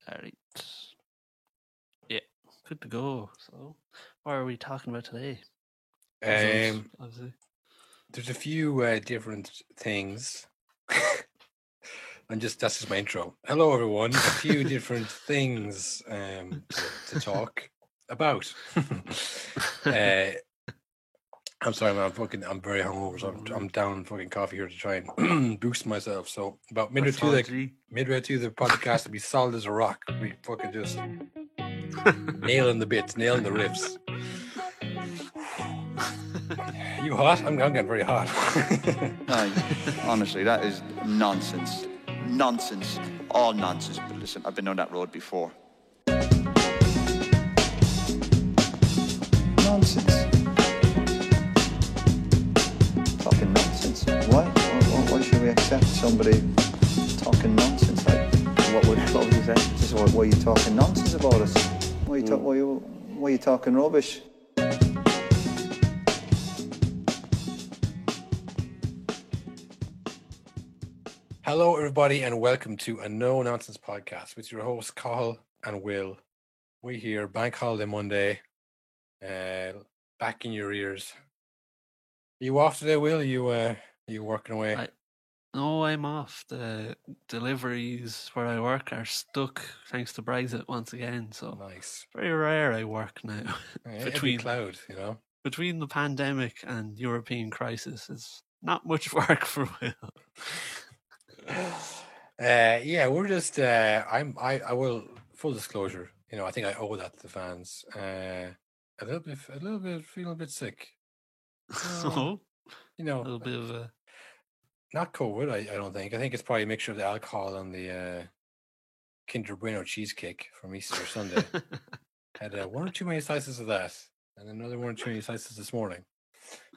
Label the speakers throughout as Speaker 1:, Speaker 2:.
Speaker 1: Alright. Yeah, good to go. So, what are we talking about today? Obviously.
Speaker 2: There's a few different things. That's just my intro. Hello, everyone. A few different things to talk about. I'm sorry, man. I'm very hungover, so I'm down fucking coffee here to try and boost myself. So about midway through the podcast, I'll be solid as a rock. We fucking just nailing the bits, nailing the riffs. You hot? I'm getting very hot.
Speaker 3: Honestly, that is nonsense. Nonsense. All nonsense. But listen, I've been on that road before. Nonsense. Talking nonsense. Why should we accept somebody talking nonsense? Like, what would you say? Just why are you talking nonsense about us? Why are you talking rubbish?
Speaker 2: Hello, everybody, and welcome to a No Nonsense podcast with your hosts, Cathal and Will. We here, Bank Holiday Monday, back in your ears. Are you off today, Will? Are you working away?
Speaker 1: No, I'm off. The deliveries where I work are stuck thanks to Brexit once again. So
Speaker 2: nice.
Speaker 1: Very rare I work now.
Speaker 2: Between cloud,
Speaker 1: between the pandemic and European crisis, is not much work for Will.
Speaker 2: We're just I will, full disclosure, I think I owe that to the fans. A little bit feeling a bit sick.
Speaker 1: A little bit of a
Speaker 2: not COVID, I don't think. I think it's probably a mixture of the alcohol and the Kinder Bueno cheesecake from Easter Sunday. Had one or two many slices of that, and another one or two many slices this morning.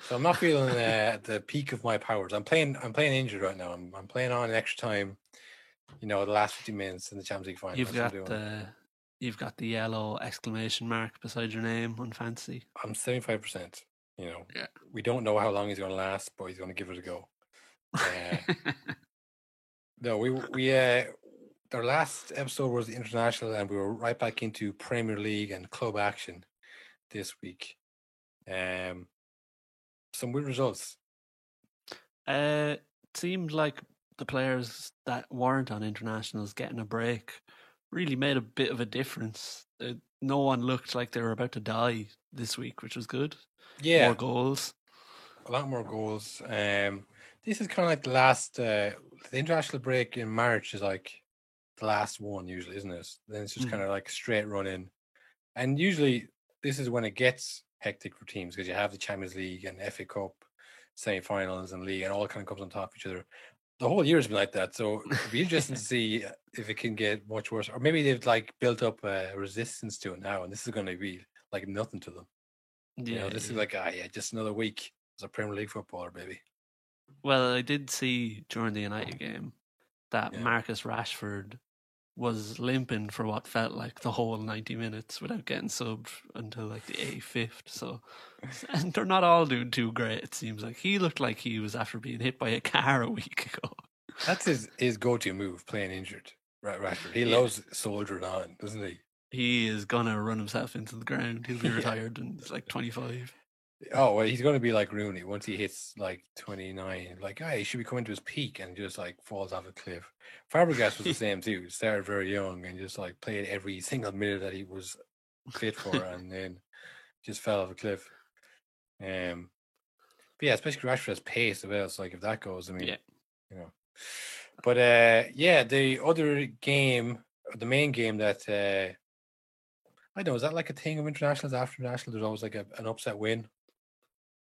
Speaker 2: So I'm not feeling at the peak of my powers. I'm playing injured right now. I'm playing on extra time. The last 50 minutes in the Champions League final.
Speaker 1: You've got the yellow exclamation mark beside your name on fantasy.
Speaker 2: I'm 75%. We don't know how long he's going to last, but he's going to give it a go. No, we our last episode was the international, and we were right back into Premier League and club action this week. Some weird results.
Speaker 1: It seemed like the players that weren't on internationals getting a break really made a bit of a difference. No one looked like they were about to die this week, which was good.
Speaker 2: Yeah,
Speaker 1: more goals.
Speaker 2: A lot more goals. This is kind of like the last. The international break in March is like the last one usually, isn't it? Then it's just kind of like a straight run in, and usually this is when it gets hectic for teams because you have the Champions League and FA Cup semi-finals and league, and all kind of comes on top of each other. The whole year has been like that, so it'd be interesting to see if it can get much worse, or maybe they've like built up a resistance to it now, and this is going to be like nothing to them. This is like just another week as a Premier League footballer, baby.
Speaker 1: Well, I did see during the United game that Marcus Rashford was limping for what felt like the whole 90 minutes without getting subbed until like the 85th. So, and they're not all doing too great, it seems like. He looked like he was after being hit by a car a week ago.
Speaker 2: That's his go-to move, playing injured. Rashford. He loves soldiering on, doesn't he?
Speaker 1: He is going to run himself into the ground. He'll be retired in like 25.
Speaker 2: Oh, well, he's going to be like Rooney once he hits like 29. Like, he should be coming to his peak and just like falls off a cliff. Fabregas was the same too. He started very young and just like played every single minute that he was fit for, and then just fell off a cliff. But yeah, especially Rashford has pace as well. So like if that goes, I mean, But the other game, the main game that I don't know, is that like a thing of internationals after national? There's always like an upset win.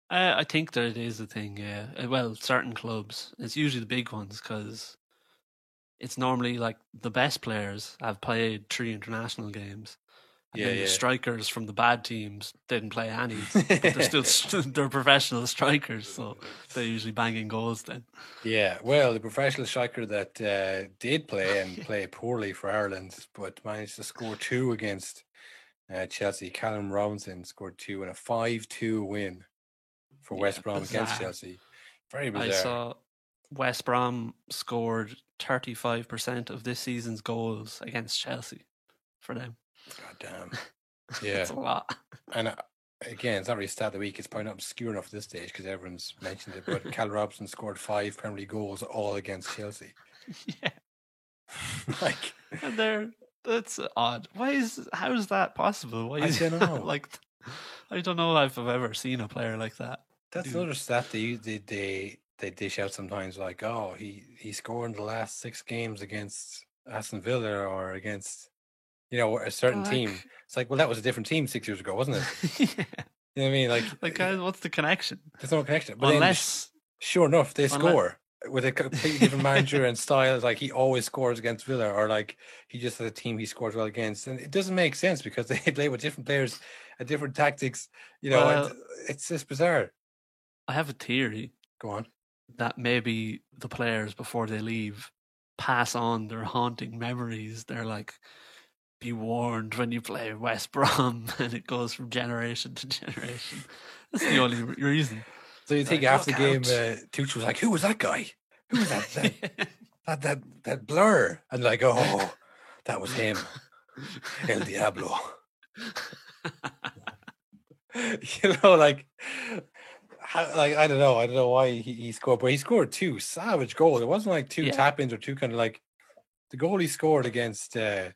Speaker 1: I think that it is a thing, yeah. Well, certain clubs. It's usually the big ones because it's normally like the best players have played 3 international games. And then the strikers from the bad teams didn't play any. But they're still they're professional strikers, so they're usually banging goals then.
Speaker 2: Yeah, well, the professional striker that did play and play poorly for Ireland, but managed to score 2 against Chelsea, Callum Robinson scored 2 in a 5-2 win for West Brom against Chelsea. Very bizarre.
Speaker 1: I saw West Brom scored 35% of this season's goals against Chelsea. for them.
Speaker 2: God damn. Yeah.
Speaker 1: It's a lot.
Speaker 2: And again, it's not really stat of the week. It's probably not obscure enough at this stage because everyone's mentioned it. But Cal Robson scored 5 Premier League goals, all against Chelsea.
Speaker 1: Yeah.
Speaker 2: Like,
Speaker 1: And that's odd. How is that possible? Why
Speaker 2: I
Speaker 1: is
Speaker 2: don't know.
Speaker 1: Like, I don't know if I've ever seen a player like that.
Speaker 2: That's another stat they dish out sometimes. Like, oh, he scored in the last 6 games against Aston Villa or against, a certain team. It's like, well, that was a different team 6 years ago, wasn't it?
Speaker 1: Yeah.
Speaker 2: You know what I mean?
Speaker 1: Like, what's the connection?
Speaker 2: There's no connection. But
Speaker 1: Unless,
Speaker 2: sure enough, they score with a completely different manager and style. It's like he always scores against Villa, or like he just has a team he scores well against, and it doesn't make sense because they play with different players and different tactics. It's just bizarre.
Speaker 1: I have a theory.
Speaker 2: Go on.
Speaker 1: That maybe the players before they leave pass on their haunting memories. They're like, be warned when you play West Brom, and it goes from generation to generation. That's the only reason.
Speaker 2: So you think after the game, Tuchel was like, "Who was that guy? Who was that? that blur?" And like, "Oh, that was him, El Diablo." I don't know why he scored, but he scored 2 savage goals. It wasn't like 2 tap-ins or 2 kind of like the goal he scored against the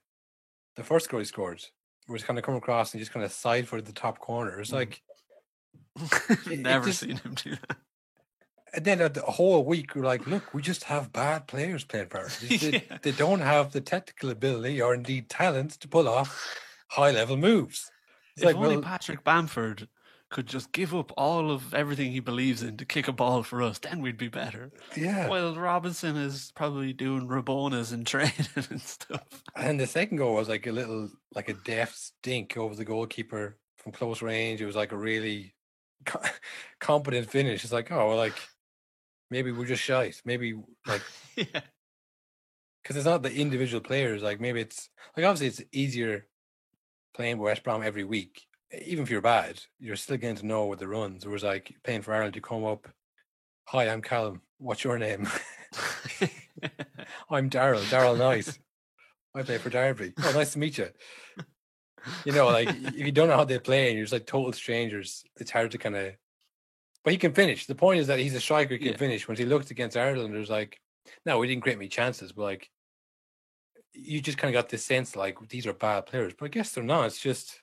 Speaker 2: first goal he scored was kind of come across and just kind of side for the top corner. It's like
Speaker 1: never seen him do that.
Speaker 2: And then the whole week we're like, look, we just have bad players playing for us. They don't have the technical ability or indeed talent to pull off high-level moves.
Speaker 1: It's if only Patrick Bamford could just give up all of everything he believes in to kick a ball for us, then we'd be better.
Speaker 2: Yeah.
Speaker 1: While Robinson is probably doing Rabonas and training and stuff.
Speaker 2: And the second goal was like a deft stink over the goalkeeper from close range. It was like a really competent finish. It's like, oh, well, like maybe we're just shite. Maybe like,
Speaker 1: yeah.
Speaker 2: Because it's not the individual players. Like maybe it's like obviously it's easier playing with West Brom every week. Even if you're bad, you're still getting to know what the runs. Whereas like playing for Ireland, you come up, "Hi, I'm Callum. What's your name?" "I'm Daryl Knight. I play for Derby." "Oh, nice to meet you." Like if you don't know how they play and you're just like total strangers, it's hard to kind of. But he can finish. The point is that he's a striker who can finish. When he looked against Ireland, there's like, no, we didn't create many chances, but like, you just kind of got this sense like these are bad players. But I guess they're not. It's just.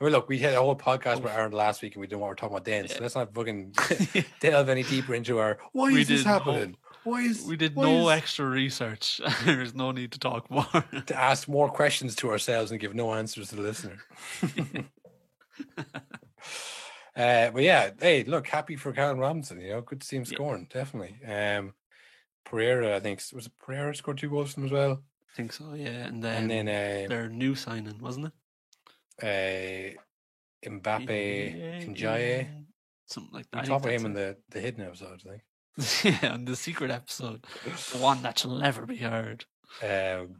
Speaker 2: I mean, look, we had a whole podcast with Aaron last week and we didn't want to talk about then, so let's not fucking delve any deeper into why is this happening?
Speaker 1: We did no extra research. There's no need to talk more.
Speaker 2: To ask more questions to ourselves and give no answers to the listener. But yeah, hey, look, happy for Callum Robinson, good to see him scoring, definitely. Pereira, I think, was it Pereira scored 2 goals for them as well?
Speaker 1: I think so, yeah. And then their new signing, wasn't it?
Speaker 2: Mbappe, Ndiaye,
Speaker 1: something like that.
Speaker 2: We talked about him in the hidden episode, I think.
Speaker 1: Yeah, on the secret episode, the one that shall never be heard.
Speaker 2: And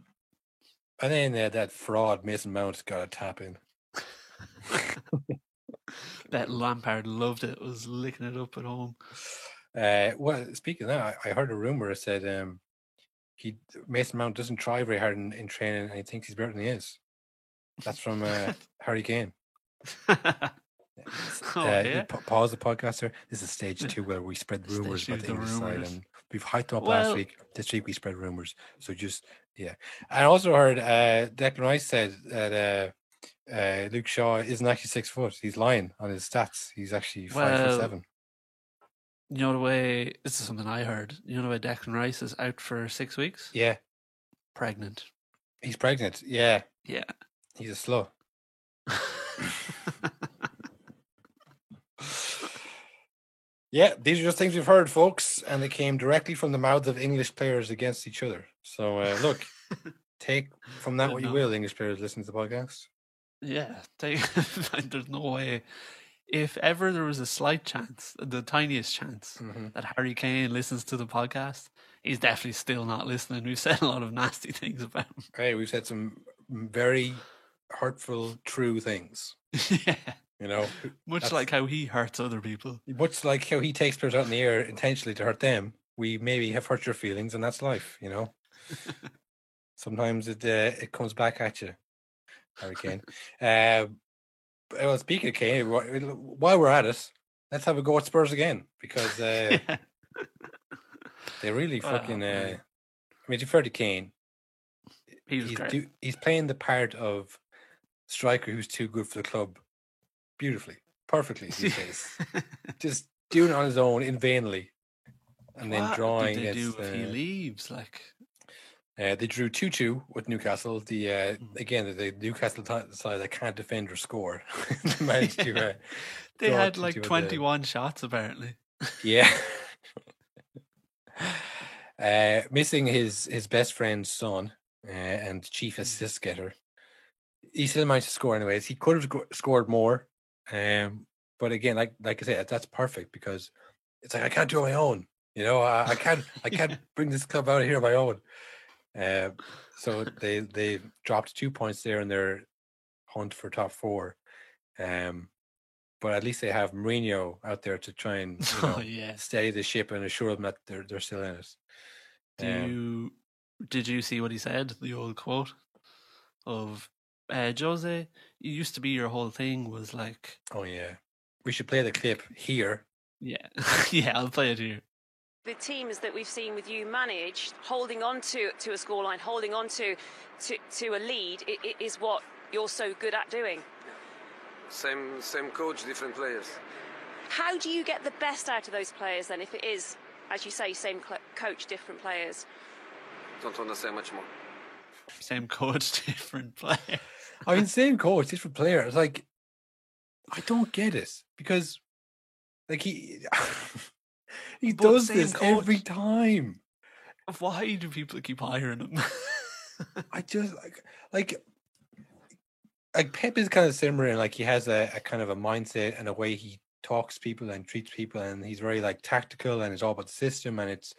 Speaker 2: then that fraud Mason Mount got a tap in.
Speaker 1: Bet Lampard loved it. Was licking it up at home.
Speaker 2: Well, speaking of that, I heard a rumor that said Mason Mount doesn't try very hard in training, and he thinks he's better than he is. That's from Harry Kane. Pause the podcast there. This is stage 2 where we spread rumors about the English side, and we've hyped them up last week. This week we spread rumors. So just I also heard Declan Rice said that Luke Shaw isn't actually 6 foot. He's lying on his stats. He's actually 5'7".
Speaker 1: You know the way, this is something I heard. You know the way Declan Rice is out for 6 weeks?
Speaker 2: Yeah.
Speaker 1: Pregnant.
Speaker 2: He's pregnant. Yeah.
Speaker 1: Yeah.
Speaker 2: He's a slow. Yeah, these are just things we've heard, folks, and they came directly from the mouths of English players against each other. So, look, take from that what you will, English players listening to the podcast.
Speaker 1: Yeah, there's no way. If ever there was a slight chance, the tiniest chance, that Harry Kane listens to the podcast, he's definitely still not listening. We've said a lot of nasty things about him.
Speaker 2: Hey, we've said some very hurtful, true things.
Speaker 1: Yeah. Much like how he hurts other people.
Speaker 2: Much like how he takes players out in the air intentionally to hurt them. We maybe have hurt your feelings, and that's life, Sometimes it comes back at you. Harry Kane. Well, speaking of Kane, while we're at it, let's have a go at Spurs again because they really fucking. I mean, to fair to Kane,
Speaker 1: he's great.
Speaker 2: He's playing the part of striker who's too good for the club beautifully, perfectly these days. Just doing it on his own, in vainly, and then drawing.
Speaker 1: What did they do if he leaves? Like,
Speaker 2: they drew 2-2 with Newcastle. Again, the Newcastle side that can't defend or score. They managed to.
Speaker 1: They had like 21 shots apparently.
Speaker 2: Yeah. Missing his best friend's son and chief assist getter. He still managed to score anyways. He could have scored more. But again, like I said, that's perfect because it's like I can't do it on my own. You know, I can't bring this club out of here on my own. So they dropped 2 points there in their hunt for top 4. But at least they have Mourinho out there to try and steady the ship and assure them that they're still in it.
Speaker 1: Did you see what he said? The old quote of Jose, it used to be your whole thing was like,
Speaker 2: oh yeah, we should play the clip here.
Speaker 1: Yeah, yeah, I'll play it here.
Speaker 4: The teams that we've seen with you managed, holding on to a scoreline, holding on to a lead, is what you're so good at doing.
Speaker 5: Same coach, different players.
Speaker 4: How do you get the best out of those players then, if it is, as you say, same coach, different players?
Speaker 5: Don't want to say much more.
Speaker 1: Same coach, different players.
Speaker 2: I mean, same coach, different players. Like, I don't get it because, like, he does this coach every time.
Speaker 1: Why do people keep hiring him?
Speaker 2: I just like Pep is kind of similar. Like, he has a kind of a mindset and a way he talks to people and treats people, and he's very like tactical, and it's all about the system, and it's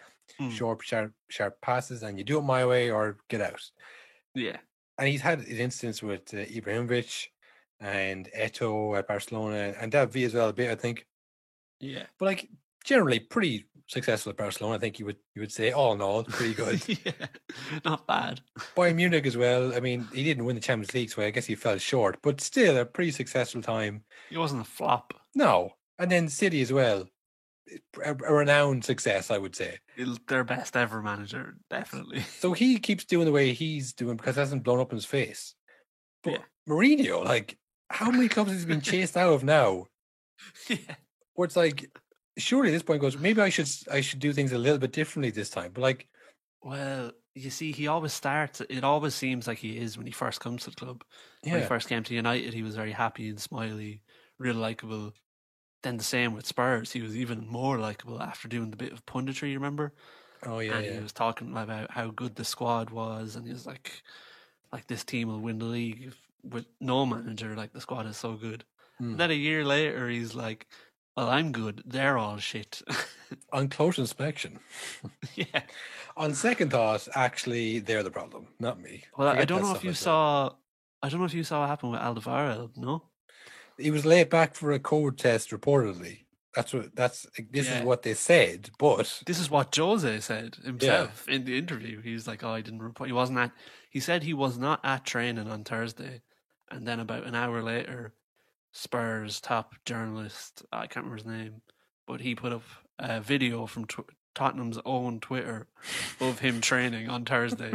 Speaker 2: short, sharp passes, and you do it my way or get out.
Speaker 1: Yeah.
Speaker 2: And he's had his instance with Ibrahimovic and Eto'o at Barcelona, and David Villa as well a bit, I think.
Speaker 1: Yeah.
Speaker 2: But like generally pretty successful at Barcelona. I think you would say all in all pretty good.
Speaker 1: Yeah, not bad.
Speaker 2: Bayern Munich as well. I mean, he didn't win the Champions League, so I guess he fell short, but still a pretty successful time.
Speaker 1: He wasn't a flop.
Speaker 2: No. And then City as well. A renowned success, I would say.
Speaker 1: Their best ever manager, definitely.
Speaker 2: So he keeps doing the way he's doing because it hasn't blown up in his face. But Mourinho, like, how many clubs has he been chased out of now?
Speaker 1: Yeah.
Speaker 2: Where it's like, surely at this point goes, maybe I should do things a little bit differently this time. But like,
Speaker 1: well, you see, he always starts. It always seems like he is when he first comes to the club.
Speaker 2: Yeah.
Speaker 1: When he first came to United, he was very happy and smiley, real likable. Then the same with Spurs. He was even more likable after doing the bit of punditry, remember?
Speaker 2: Oh, yeah.
Speaker 1: And he was talking about how good the squad was. And he was like this team will win the league with no manager. Like, the squad is so good. And then a year later, he's like, well, I'm good. They're all shit.
Speaker 2: On close inspection.
Speaker 1: Yeah.
Speaker 2: On second thought, actually, they're the problem, not me.
Speaker 1: Well, I don't know if you saw what happened with Alderweireld, no?
Speaker 2: He was laid back for a COVID test, reportedly. This is what they said, but
Speaker 1: this is what Jose said himself in the interview. He was like, "Oh, I didn't report. He wasn't at." He said he was not at training on Thursday, and then about an hour later, Spurs top journalist, I can't remember his name, but he put up a video from Tottenham's own Twitter of him training on Thursday.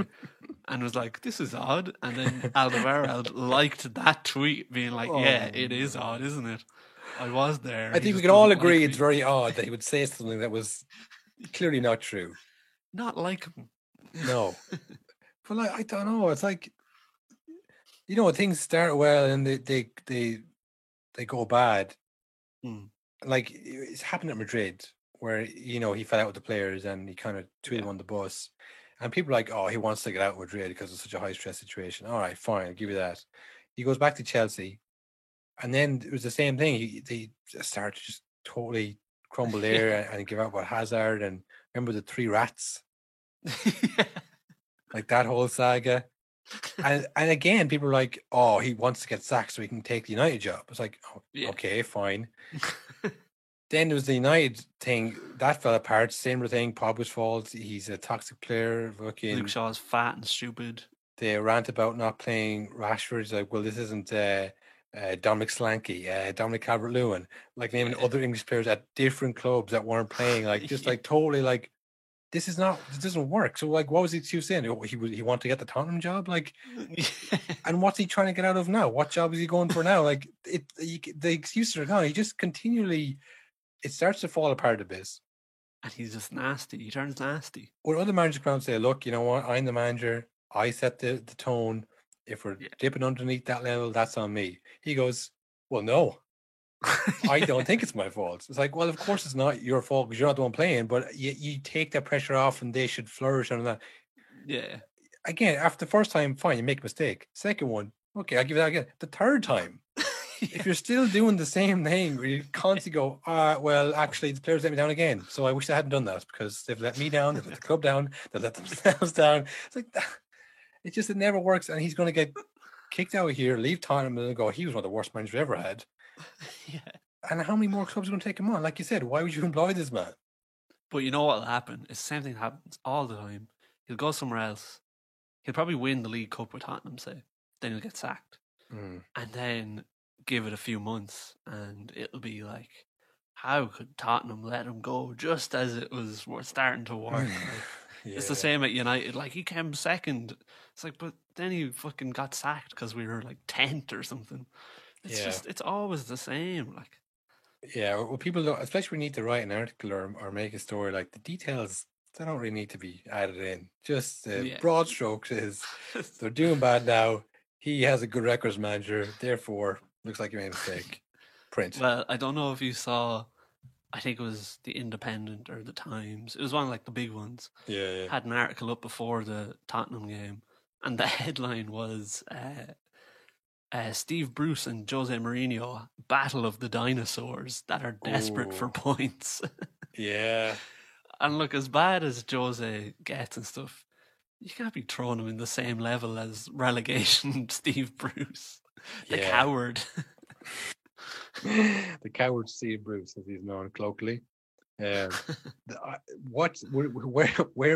Speaker 1: And was like, this is odd. And then Alderweireld liked that tweet, being like, yeah, it is odd, isn't it? I was there.
Speaker 2: I think we can all agree it's very odd that he would say something that was clearly not true.
Speaker 1: Not like him.
Speaker 2: No. But like, I don't know. It's like, you know, things start well and they go bad. Like, it's happened at Madrid where, you know, he fell out with the players and he kind of tweeted on the bus. And people are like, oh, he wants to get out of Madrid because it's such a high-stress situation. All right, fine, I'll give you that. He goes back to Chelsea. And then it was the same thing. They started to just totally crumble there and give out about Hazard. And remember the 3 rats? Like that whole saga. And again, people are like, oh, he wants to get sacked so he can take the United job. It's like, oh, okay, fine. Then there was the United thing that fell apart. Same thing. Pogba's fault. He's a toxic player.
Speaker 1: Luke Shaw's fat and stupid.
Speaker 2: they rant about not playing Rashford. It's like, well, this isn't Dominic Slanky, Dominic Calvert-Lewin, like naming other English players at different clubs that weren't playing, like just like totally like this doesn't work. So like, what was he saying? He wanted to get the Tottenham job, like, and what's he trying to get out of now? What job is he going for now? Like the excuses are gone. He just continually, it starts to fall apart a bit.
Speaker 1: And he's just nasty. He turns nasty.
Speaker 2: When other managers come out and say, look, you know what, I'm the manager, I set the tone. If we're dipping underneath that level, that's on me. He goes, well, no. I don't think it's my fault. It's like, well, of course it's not your fault because you're not the one playing, but you take that pressure off and they should flourish on that.
Speaker 1: Yeah.
Speaker 2: Again, after the first time, fine, you make a mistake. Second one, okay, I'll give you that again. The third time, if you're still doing the same thing, where you constantly go, well, actually, the players let me down again. So I wish I hadn't done that because they've let me down, they've let the club down, they've let themselves down. It's like, it never works. And he's going to get kicked out of here, leave Tottenham, and go, he was one of the worst managers we've ever had.
Speaker 1: Yeah.
Speaker 2: And how many more clubs are going to take him on? Like you said, why would you employ this man?
Speaker 1: But you know what will happen? It's the same thing that happens all the time. He'll go somewhere else. He'll probably win the League Cup with Tottenham, say. Then he'll get sacked. And then give it a few months and it'll be like, how could Tottenham let him go just as it was starting to work? Like, it's the same at United. Like, he came second. It's like, but then he fucking got sacked because we were like 10th or something. It's just, it's always the same. Like,
Speaker 2: yeah, well, people don't, especially when you need to write an article or make a story, like the details, they don't really need to be added in. Just broad strokes is they're doing bad now. He has a good records manager, therefore looks like he made a mistake. Print.
Speaker 1: Well, I don't know if you saw, I think it was the Independent or the Times. It was one of like the big ones.
Speaker 2: Yeah.
Speaker 1: Had an article up before the Tottenham game, and the headline was Steve Bruce and Jose Mourinho, battle of the dinosaurs that are desperate for points.
Speaker 2: Yeah.
Speaker 1: And look, as bad as Jose gets and stuff, you can't be throwing him in the same level as relegation Steve Bruce. The coward.
Speaker 2: The coward Steve Bruce, as he's known colloquially. Where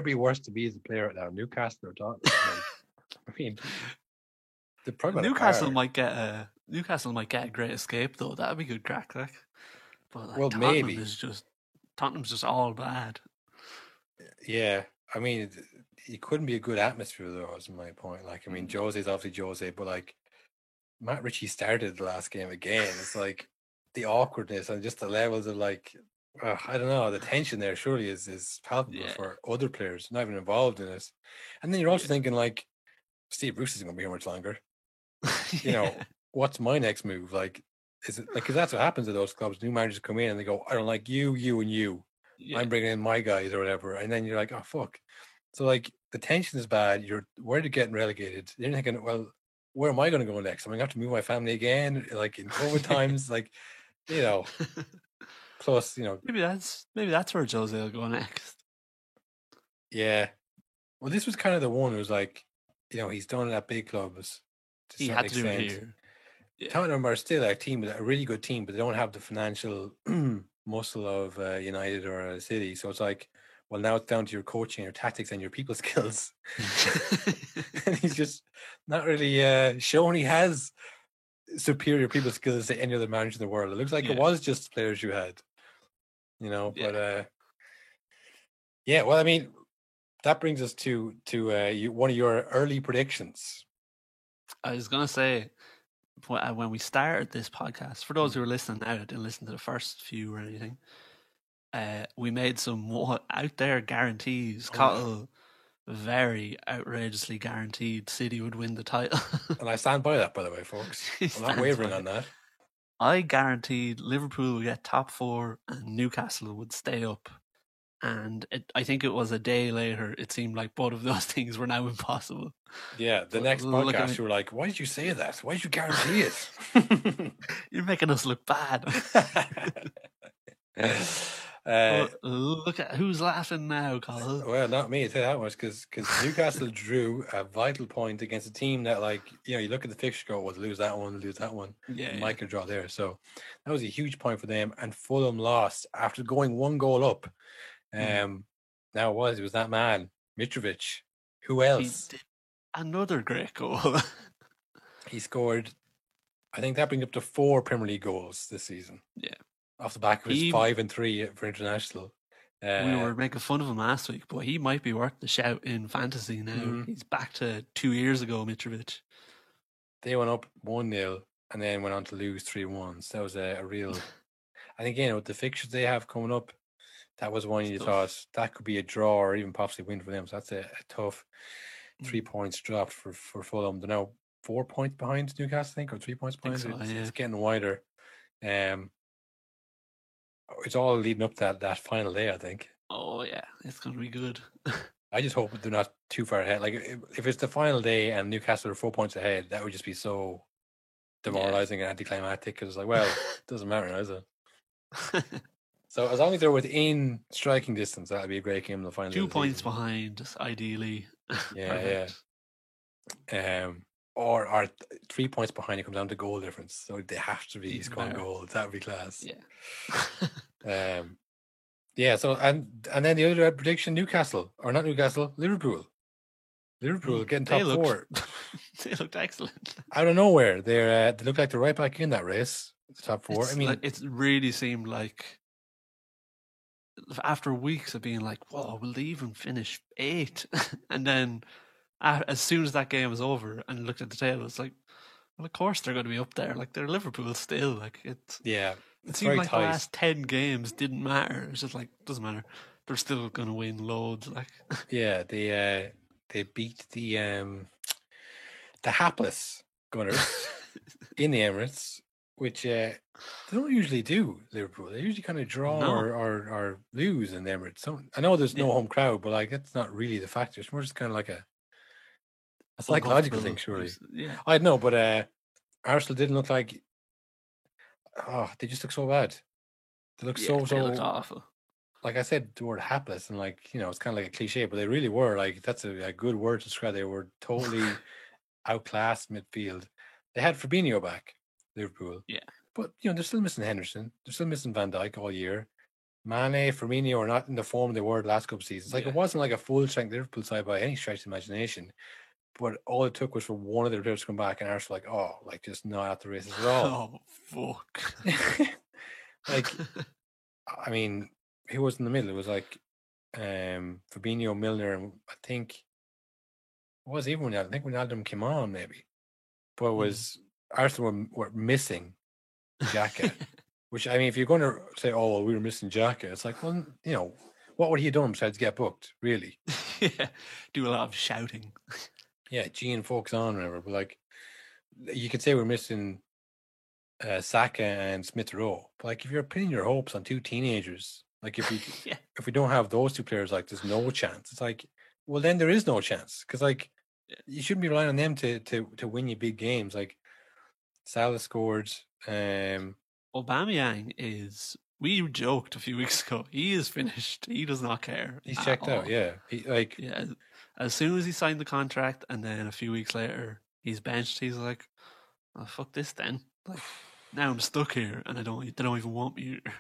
Speaker 2: be worse to be as a player right now, Newcastle or Tottenham? I mean,
Speaker 1: Newcastle might get a great escape though. That'd be good crack, like. But like, Tottenham's just all bad.
Speaker 2: Yeah, I mean, it couldn't be a good atmosphere though. Is my point. Like, I mean, Jose's obviously Jose, but like Matt Ritchie started the last game again. It's like the awkwardness and just the levels of like, I don't know, the tension there surely is palpable for other players not even involved in it. And then you're also thinking like, Steve Bruce isn't going to be here much longer. You know, what's my next move? Like, is it like, because that's what happens to those clubs. New managers come in and they go, I don't like you, you, and you. Yeah. I'm bringing in my guys or whatever. And then you're like, oh, fuck. So, like, the tension is bad. You're worried of getting relegated. You're thinking, well, where am I going to go next? I'm going to have to move my family again, like in COVID times, like, you know. Plus, you know.
Speaker 1: Maybe that's where Jose will go next.
Speaker 2: Yeah. Well, this was kind of the one who was like, you know, he's done it at big clubs.
Speaker 1: He had to do it here.
Speaker 2: Yeah. Tottenham are still a team, a really good team, but they don't have the financial muscle of United or City. So it's like, well, now it's down to your coaching, your tactics, and your people skills. And he's just not really showing he has superior people skills to any other manager in the world. It looks like it was just the players you had, you know. But well, I mean, that brings us to one of your early predictions.
Speaker 1: I was going to say, when we started this podcast, for those who are listening now that didn't listen to the first few or anything, we made some out there guarantees. Cottle very outrageously guaranteed City would win the title.
Speaker 2: And I stand by that, by the way, folks. I'm not wavering on that.
Speaker 1: I guaranteed Liverpool would get top 4 and Newcastle would stay up. And I think it was a day later, it seemed like both of those things were now impossible.
Speaker 2: Yeah, the next podcast, you were like, why did you say that? Why did you guarantee it?
Speaker 1: You're making us look bad. Look at who's laughing now, Colin.
Speaker 2: Well, not me, I'll tell you that much, because Newcastle drew a vital point against a team that, like, you know, you look at the fixture, go, well, lose that one. Yeah, Michael draw there. So that was a huge point for them. And Fulham lost after going 1 goal up. Now it was that man Mitrovic. Who else?
Speaker 1: Another great goal.
Speaker 2: He scored, I think that brings up to 4 Premier League goals this season.
Speaker 1: Yeah.
Speaker 2: Off the back of his 5 and 3 for international.
Speaker 1: We were making fun of him last week, but he might be worth the shout in fantasy now. He's back to 2 years ago, Mitrovic.
Speaker 2: They went up 1-0 and then went on to lose 3-1. So that was a real... And again, with the fixtures they have coming up, that was one you thought that could be a draw or even possibly win for them. So that's a tough 3 points dropped for Fulham. They're now 4 points behind Newcastle, I think, or 3 points behind.
Speaker 1: So,
Speaker 2: it's getting wider. It's all leading up to that final day, I think.
Speaker 1: Oh, yeah. It's going to be good.
Speaker 2: I just hope they're not too far ahead. Like, if it's the final day and Newcastle are 4 points ahead, that would just be so demoralising and anticlimactic because it's like, well, it doesn't matter now, does it? So as long as they're within striking distance, that would be a great game in the final.
Speaker 1: 2 points behind, ideally.
Speaker 2: Yeah. Or 3 points behind, it comes down to goal difference. So they have to be scoring goals. That would be class.
Speaker 1: Yeah.
Speaker 2: Yeah, so and then the other prediction, Liverpool. Liverpool getting top 4.
Speaker 1: They looked excellent.
Speaker 2: Out of nowhere, they look like they're right back in that race, the top 4.
Speaker 1: It really seemed like after weeks of being like, "Whoa, will they even finish 8?" And then as soon as that game was over and looked at the table, it's like, well, of course they're going to be up there. Like, they're Liverpool still. Like, it seemed like tight. The last 10 games didn't matter. It's just like, doesn't matter. They're still going to win loads. Like,
Speaker 2: yeah, they beat the hapless Gunners in the Emirates, which they don't usually do. Liverpool, they usually kind of draw or lose in the Emirates. So I know there's no home crowd, but like that's not really the factor. It's more just kind of like a psychological thing, surely.
Speaker 1: Yeah,
Speaker 2: I know, but Arsenal didn't look like. Oh, they just look so bad. They look so
Speaker 1: looked awful.
Speaker 2: Like I said, the word hapless, and like, you know, it's kind of like a cliche, but they really were. Like, that's a good word to describe. They were totally outclassed midfield. They had Fabinho back, Liverpool.
Speaker 1: Yeah.
Speaker 2: But, you know, they're still missing Henderson. They're still missing Van Dijk all year. Mane, Firmino are not in the form they were the last couple of seasons. Like, it wasn't like a full-strength Liverpool side by any stretch of imagination. But all it took was for one of their players to come back, and Arsenal like, oh, like, just not at the races at all.
Speaker 1: Oh, fuck.
Speaker 2: Like, I mean, who was in the middle? It was like Fabinho, Milner, and I think it was even Ronaldo. I think Ronaldo came on maybe, but it was Arsenal were missing Xhaka. Which, I mean, if you're going to say, oh, well, we were missing Xhaka, it's like, well, you know, what would he have done besides get booked? Really?
Speaker 1: Yeah, do a lot of shouting.
Speaker 2: Yeah, Gene focus on whatever. But like, you could say we're missing Saka and Smith Rowe. But like, if you're pinning your hopes on 2 teenagers. Like if we don't have those 2 players, like there's no chance. It's like, well, then there is no chance because like you shouldn't be relying on them to win you big games. Like Salah scored.
Speaker 1: Aubameyang is. We joked a few weeks ago. He is finished. He does not care.
Speaker 2: He's checked out. Yeah,
Speaker 1: As soon as he signed the contract, and then a few weeks later he's benched. He's like, "Oh, fuck this then." Like now I'm stuck here, and they don't even want me here.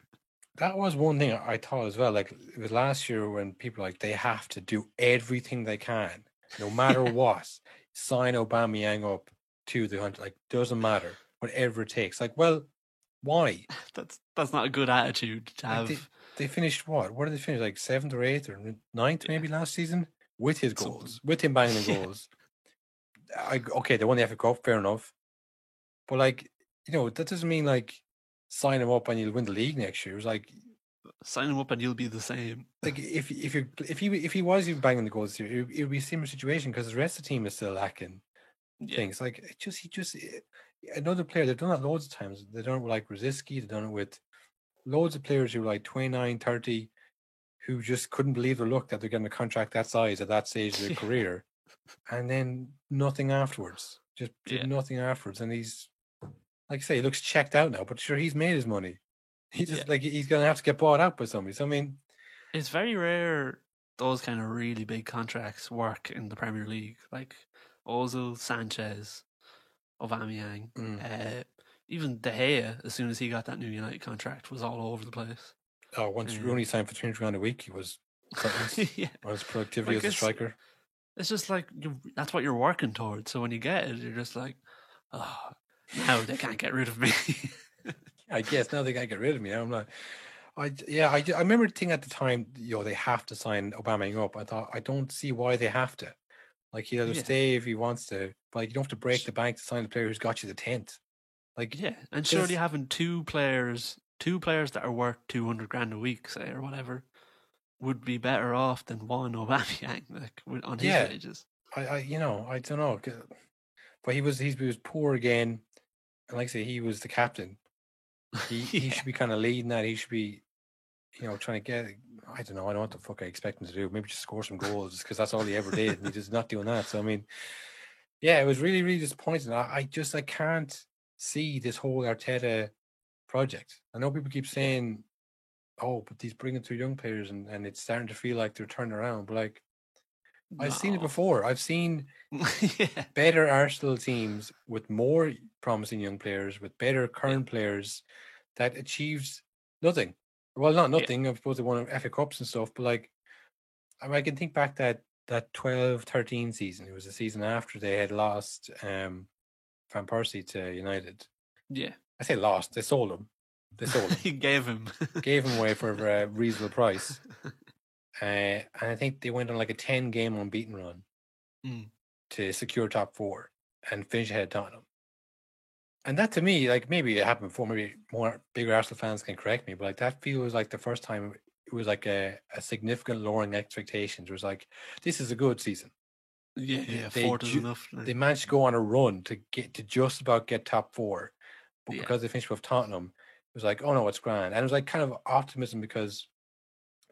Speaker 2: That was one thing I thought as well. Like it was last year when people were like they have to do everything they can, no matter what, sign Aubameyang up to the hunt. Like doesn't matter, whatever it takes. Like, well, why?
Speaker 1: That's not a good attitude to have.
Speaker 2: Like they finished what? Where did they finish? Like 7th or 8th or 9th maybe last season with his goals, with him banging the goals. Okay, they won the FA Cup, fair enough, but like you know that doesn't mean like. Sign him up and you'll win the league next year. It was like
Speaker 1: sign him up and you'll be the same.
Speaker 2: Like if he was even banging the goals here, it would be a similar situation because the rest of the team is still lacking things. Like he just another player. They've done that loads of times. They've done it with like Rosicky. They've done it with loads of players who were like 29, 30, who just couldn't believe their luck that they're getting a contract that size at that stage of their career, and then nothing afterwards. Just did nothing afterwards, and he's. Like I say, he looks checked out now, but sure, he's made his money. He just like he's gonna have to get bought out by somebody. So I mean,
Speaker 1: it's very rare those kind of really big contracts work in the Premier League, like Ozil, Sanchez, Aubameyang, even De Gea. As soon as he got that new United contract, was all over the place.
Speaker 2: Oh, once Rooney signed for £300 a week, he was on his productivity as a striker.
Speaker 1: It's just like that's what you're working towards. So when you get it, you're just like, oh, now they can't get rid of me.
Speaker 2: I guess now they can't get rid of me. I'm like, I remember thinking at the time, they have to sign Aubameyang up. I thought, I don't see why they have to. Like, he'll either stay if he wants to, but like, you don't have to break the bank to sign the player who's got you the 10th. Like,
Speaker 1: yeah, and surely having two players that are worth 200 grand a week, say, or whatever, would be better off than one Aubameyang, like on his wages.
Speaker 2: I don't know, but he was poor again, and like I say, he was the captain. He should be kind of leading that. He should be, trying to get. I don't know. I don't know what the fuck I expect him to do. Maybe just score some goals because that's all he ever did. And he's not doing that. So I mean, yeah, it was really, really disappointing. I can't see this whole Arteta project. I know people keep saying, "Oh, but he's bringing through young players, and it's starting to feel like they're turning around." But like, I've seen it before. I've seen better Arsenal teams with more promising young players, with better current players that achieves nothing. Well, not nothing. I suppose they won FA Cups and stuff, but like, I can think back that 12-13 season. It was the season after they had lost Van Persie to United.
Speaker 1: Yeah.
Speaker 2: I say lost. They sold him.
Speaker 1: He gave him
Speaker 2: away for a reasonable price. And I think they went on like a 10-game unbeaten run to secure top 4 and finish ahead of Tottenham. And that to me, like, maybe it happened before, maybe more bigger Arsenal fans can correct me, but like that feels like the first time it was like a significant lowering expectations. It was like, this is a good season.
Speaker 1: Yeah, 4th is enough.
Speaker 2: They managed to go on a run to just about get top 4, but because they finished with Tottenham, it was like, oh no, it's grand. And it was like kind of optimism because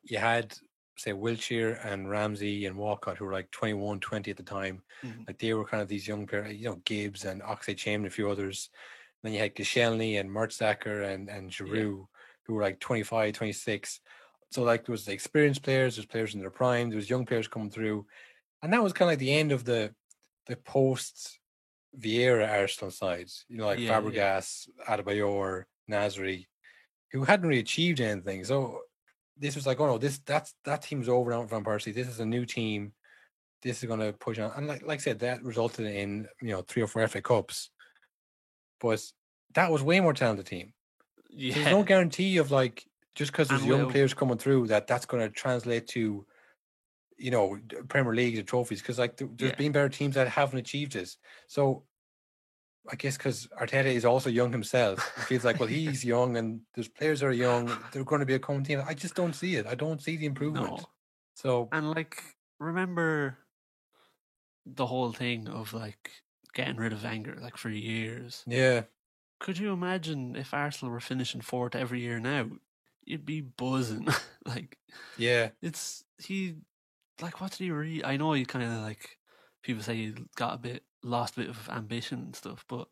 Speaker 2: you had, say, Wilshere and Ramsey and Walcott, who were like 21, 20 at the time. Like, they were kind of these young players, Gibbs and Oxlade-Chamberlain, a few others. And then you had Koscielny and Mertesacker and Giroud, who were like 25, 26. So like, there was the experienced players, there's players in their prime, there was young players coming through. And that was kind of like the end of the post-Vieira Arsenal sides, like Fabregas, Adebayor, Nasri, who hadn't really achieved anything. So this was like, oh no, that team's over now from Persie. This is a new team. This is going to push on. And like I said, that resulted in 3 or 4 FA Cups. But that was way more talented team. Yeah. There's no guarantee of like, just because there's young players coming through that's going to translate to, Premier League and trophies. Because like there's been better teams that haven't achieved this. So I guess because Arteta is also young himself, it feels like, well, he's young and there's players that are young. They're going to be a common team. I just don't see it. I don't see the improvement.
Speaker 1: No.
Speaker 2: So,
Speaker 1: and like, remember the whole thing of like getting rid of Wenger like for years.
Speaker 2: Yeah.
Speaker 1: Could you imagine if Arsenal were finishing 4th every year now? You'd be buzzing. Like,
Speaker 2: yeah,
Speaker 1: what did he really? I know he kind of like, people say he lost a bit of ambition and stuff, but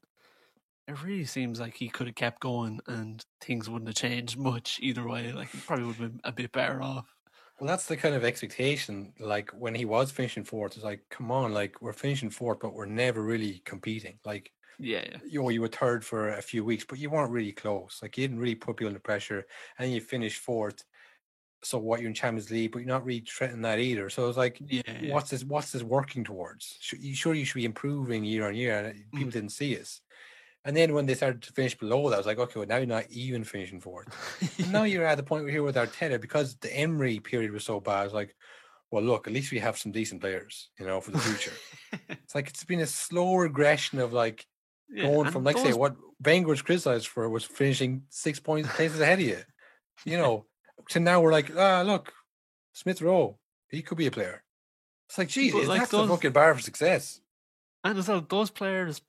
Speaker 1: it really seems like he could have kept going and things wouldn't have changed much either way. Like, he probably would have been a bit better off.
Speaker 2: Well, that's the kind of expectation. Like, when he was finishing 4th, it's like, come on, like, we're finishing 4th, but we're never really competing. Like, you were 3rd for a few weeks, but you weren't really close. Like, you didn't really put people under pressure, and then you finished 4th. So what, you're in Champions League, but you're not really threatening that either. So it's like, what's this working towards? You should be improving year on year, and people didn't see us. And then when they started to finish below that, I was like, okay, well, now you're not even finishing 4th. And now you're at the point we're here with Arteta, because the Emery period was so bad. I was like, well, look, at least we have some decent players, for the future. It's like, it's been a slow regression of like going from, like, say, what Wenger was criticized for was finishing 6 places ahead of you, to now we're like, look, Smith Rowe, he could be a player. It's like, geez, that's the fucking bar for success.
Speaker 1: And as well, those players,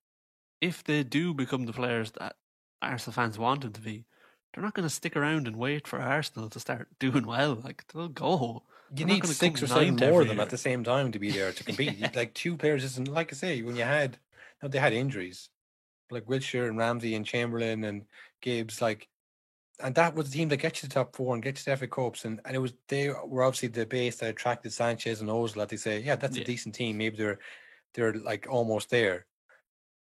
Speaker 1: if they do become the players that Arsenal fans want them to be, they're not going to stick around and wait for Arsenal to start doing well. Like, they'll go.
Speaker 2: You need 6 or 7 more of them at the same time to be there to compete. Like, 2 players isn't, like I say, when they had injuries, like Wilshere and Ramsey and Chamberlain and Gibbs, like, and that was the team that gets you to top 4 and gets you to FA Cups, and they were obviously the base that attracted Sanchez and Ozil. They say, yeah, that's a decent team. Maybe they're like almost there.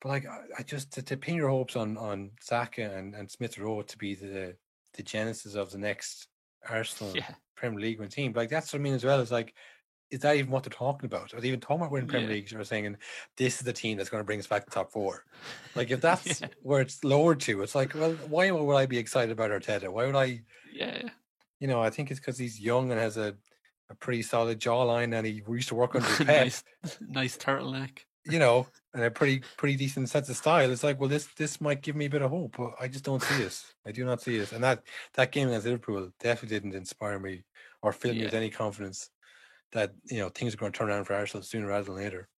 Speaker 2: But like, I just to pin your hopes on Saka and Smith Rowe to be the genesis of the next Arsenal Premier League team. But like, that's what I mean as well. Is like, is that even what they're talking about? Are they even talking about winning Premier
Speaker 1: Yeah.
Speaker 2: Leagues, or saying this is the team that's going to bring us back to top four? Like, if that's
Speaker 1: Yeah.
Speaker 2: where it's lowered to, it's like, well, why would I be excited about Arteta? Why would I?
Speaker 1: Yeah.
Speaker 2: You know, I think it's because he's young and has a pretty solid jawline, and he used to work under Pep.
Speaker 1: nice turtleneck.
Speaker 2: You know, and a pretty decent sense of style. It's like, well, this might give me a bit of hope, but I just don't see it. I do not see it. And that game against Liverpool definitely didn't inspire me or fill me with any confidence that, you know, things are going to turn around for Arsenal sooner rather than later.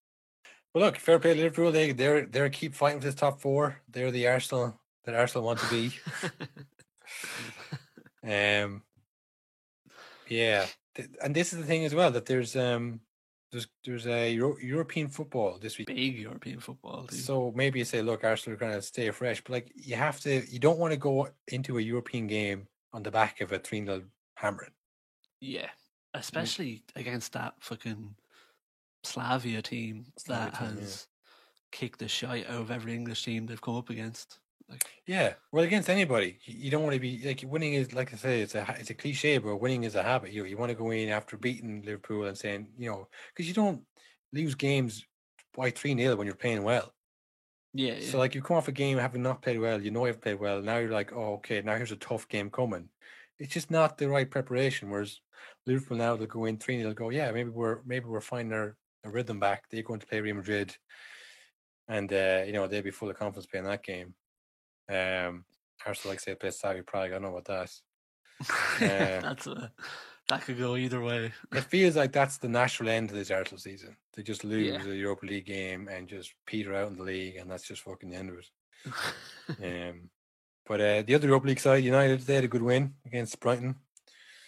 Speaker 2: But look, fair play to Liverpool. They're keep fighting for this top four. They're the Arsenal that Arsenal want to be. Yeah, and this is the thing as well, that there's a European football this week.
Speaker 1: Big European football, dude.
Speaker 2: So maybe you say, look, Arsenal are going to stay fresh, but like you don't want to go into a European game on the back of a 3-0 hammering.
Speaker 1: Yeah, especially against that fucking Slavia team that has kicked the shite out of every English team they've come up against. Like,
Speaker 2: yeah, well, against anybody, you don't want to be like, winning is, like I say, it's a cliche, but winning is a habit. You want to go in after beating Liverpool and saying, you know, because you don't lose games by 3-0 when you're playing well.
Speaker 1: Yeah.
Speaker 2: So like, you come off a game having not played well, you know you've played well. Now you're like, oh, okay, now here's a tough game coming. It's just not the right preparation. Whereas Liverpool now, they'll go in 3-0, they'll go, yeah, maybe we're finding our rhythm back. They're going to play Real Madrid, and you know, they'll be full of confidence playing that game. Arsenal, like say, play Slavia Prague. I don't know about that.
Speaker 1: That could go either way.
Speaker 2: It feels like that's the natural end of this Arsenal season. They just lose the Europa League game and just peter out in the league, and that's just fucking the end of it. But the other Europa League side, United, they had a good win against Brighton.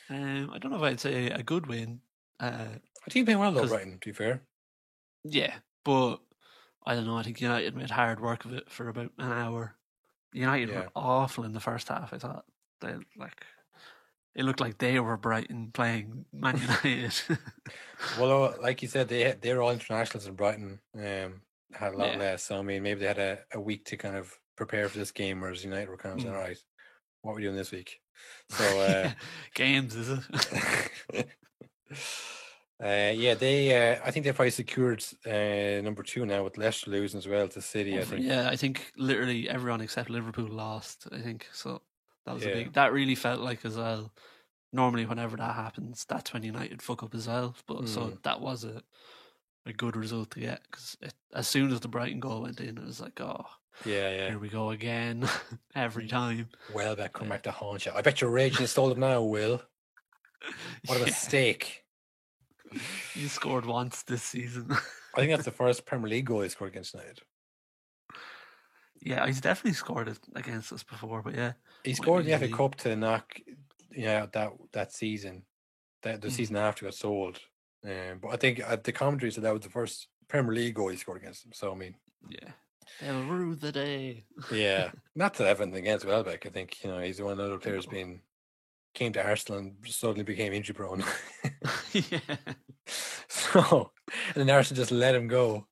Speaker 1: I don't know if I'd say a good win.
Speaker 2: I think playing well though, Brighton, to be fair.
Speaker 1: Yeah, but I don't know. I think United made hard work of it for about an hour. United were awful in the first half. I thought it looked like they were Brighton playing Man United.
Speaker 2: Well, like you said, they're all internationals in Brighton. Had a lot less. So I mean, maybe they had a week to kind of prepare for this game, whereas United were kind of saying, all right, what are we doing this week? So
Speaker 1: games, is it?
Speaker 2: I think they probably secured number 2 now, with Leicester losing as well to City. I think.
Speaker 1: Yeah, I think literally everyone except Liverpool lost. I think so. That was a big. That really felt like as well. Normally, whenever that happens, that's when United fuck up as well. But so that was a good result to get, because as soon as the Brighton goal went in, it was like, oh, here we go again, every time.
Speaker 2: Welbeck come back to haunt you. I bet you're raging and stole it now, Will. What a mistake.
Speaker 1: He scored once this season.
Speaker 2: I think that's the first Premier League goal he scored against United.
Speaker 1: Yeah, he's definitely scored it against us before, but yeah.
Speaker 2: He scored in the FA Cup to knock that season. The season after got sold. But I think the commentary said that was the first Premier League goal he scored against him. So I mean,
Speaker 1: yeah, they'll rue the day.
Speaker 2: Yeah, not to have anything against Welbeck. I think, you know, he's one of the other players came to Arsenal and suddenly became injury prone.
Speaker 1: Yeah.
Speaker 2: So, and then Arsenal just let him go.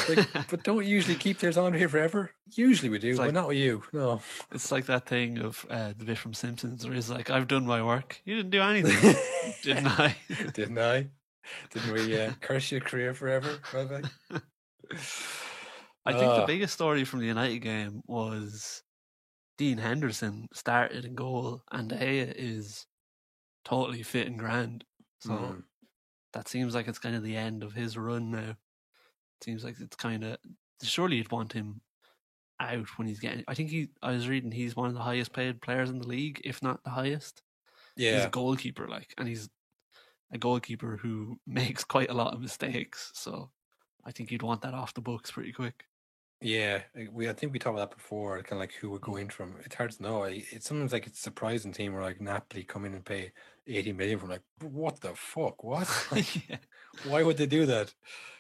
Speaker 2: Like, but don't we usually keep players on here forever? Usually we do, but not with you. No.
Speaker 1: It's like that thing of the bit from Simpsons where he's like, I've done my work. You didn't do anything. Didn't I?
Speaker 2: Didn't I? Didn't we curse your career forever?
Speaker 1: I think the biggest story from the United game was Dean Henderson started in goal, and De Gea is totally fit and grand. So that seems like it's kind of the end of his run now. It seems like it's kind of, surely you'd want him out when he's getting, I was reading he's one of the highest paid players in the league, if not the highest.
Speaker 2: Yeah.
Speaker 1: He's a goalkeeper, and he's a goalkeeper who makes quite a lot of mistakes. So I think you'd want that off the books pretty quick.
Speaker 2: Yeah, I think we talked about that before, kind of like who would go in from. It's hard to know. It's sometimes like it's a surprising team where like Napoli come in and pay 80 million from, like, what the fuck? What? Like,
Speaker 1: Yeah.
Speaker 2: why would they do that?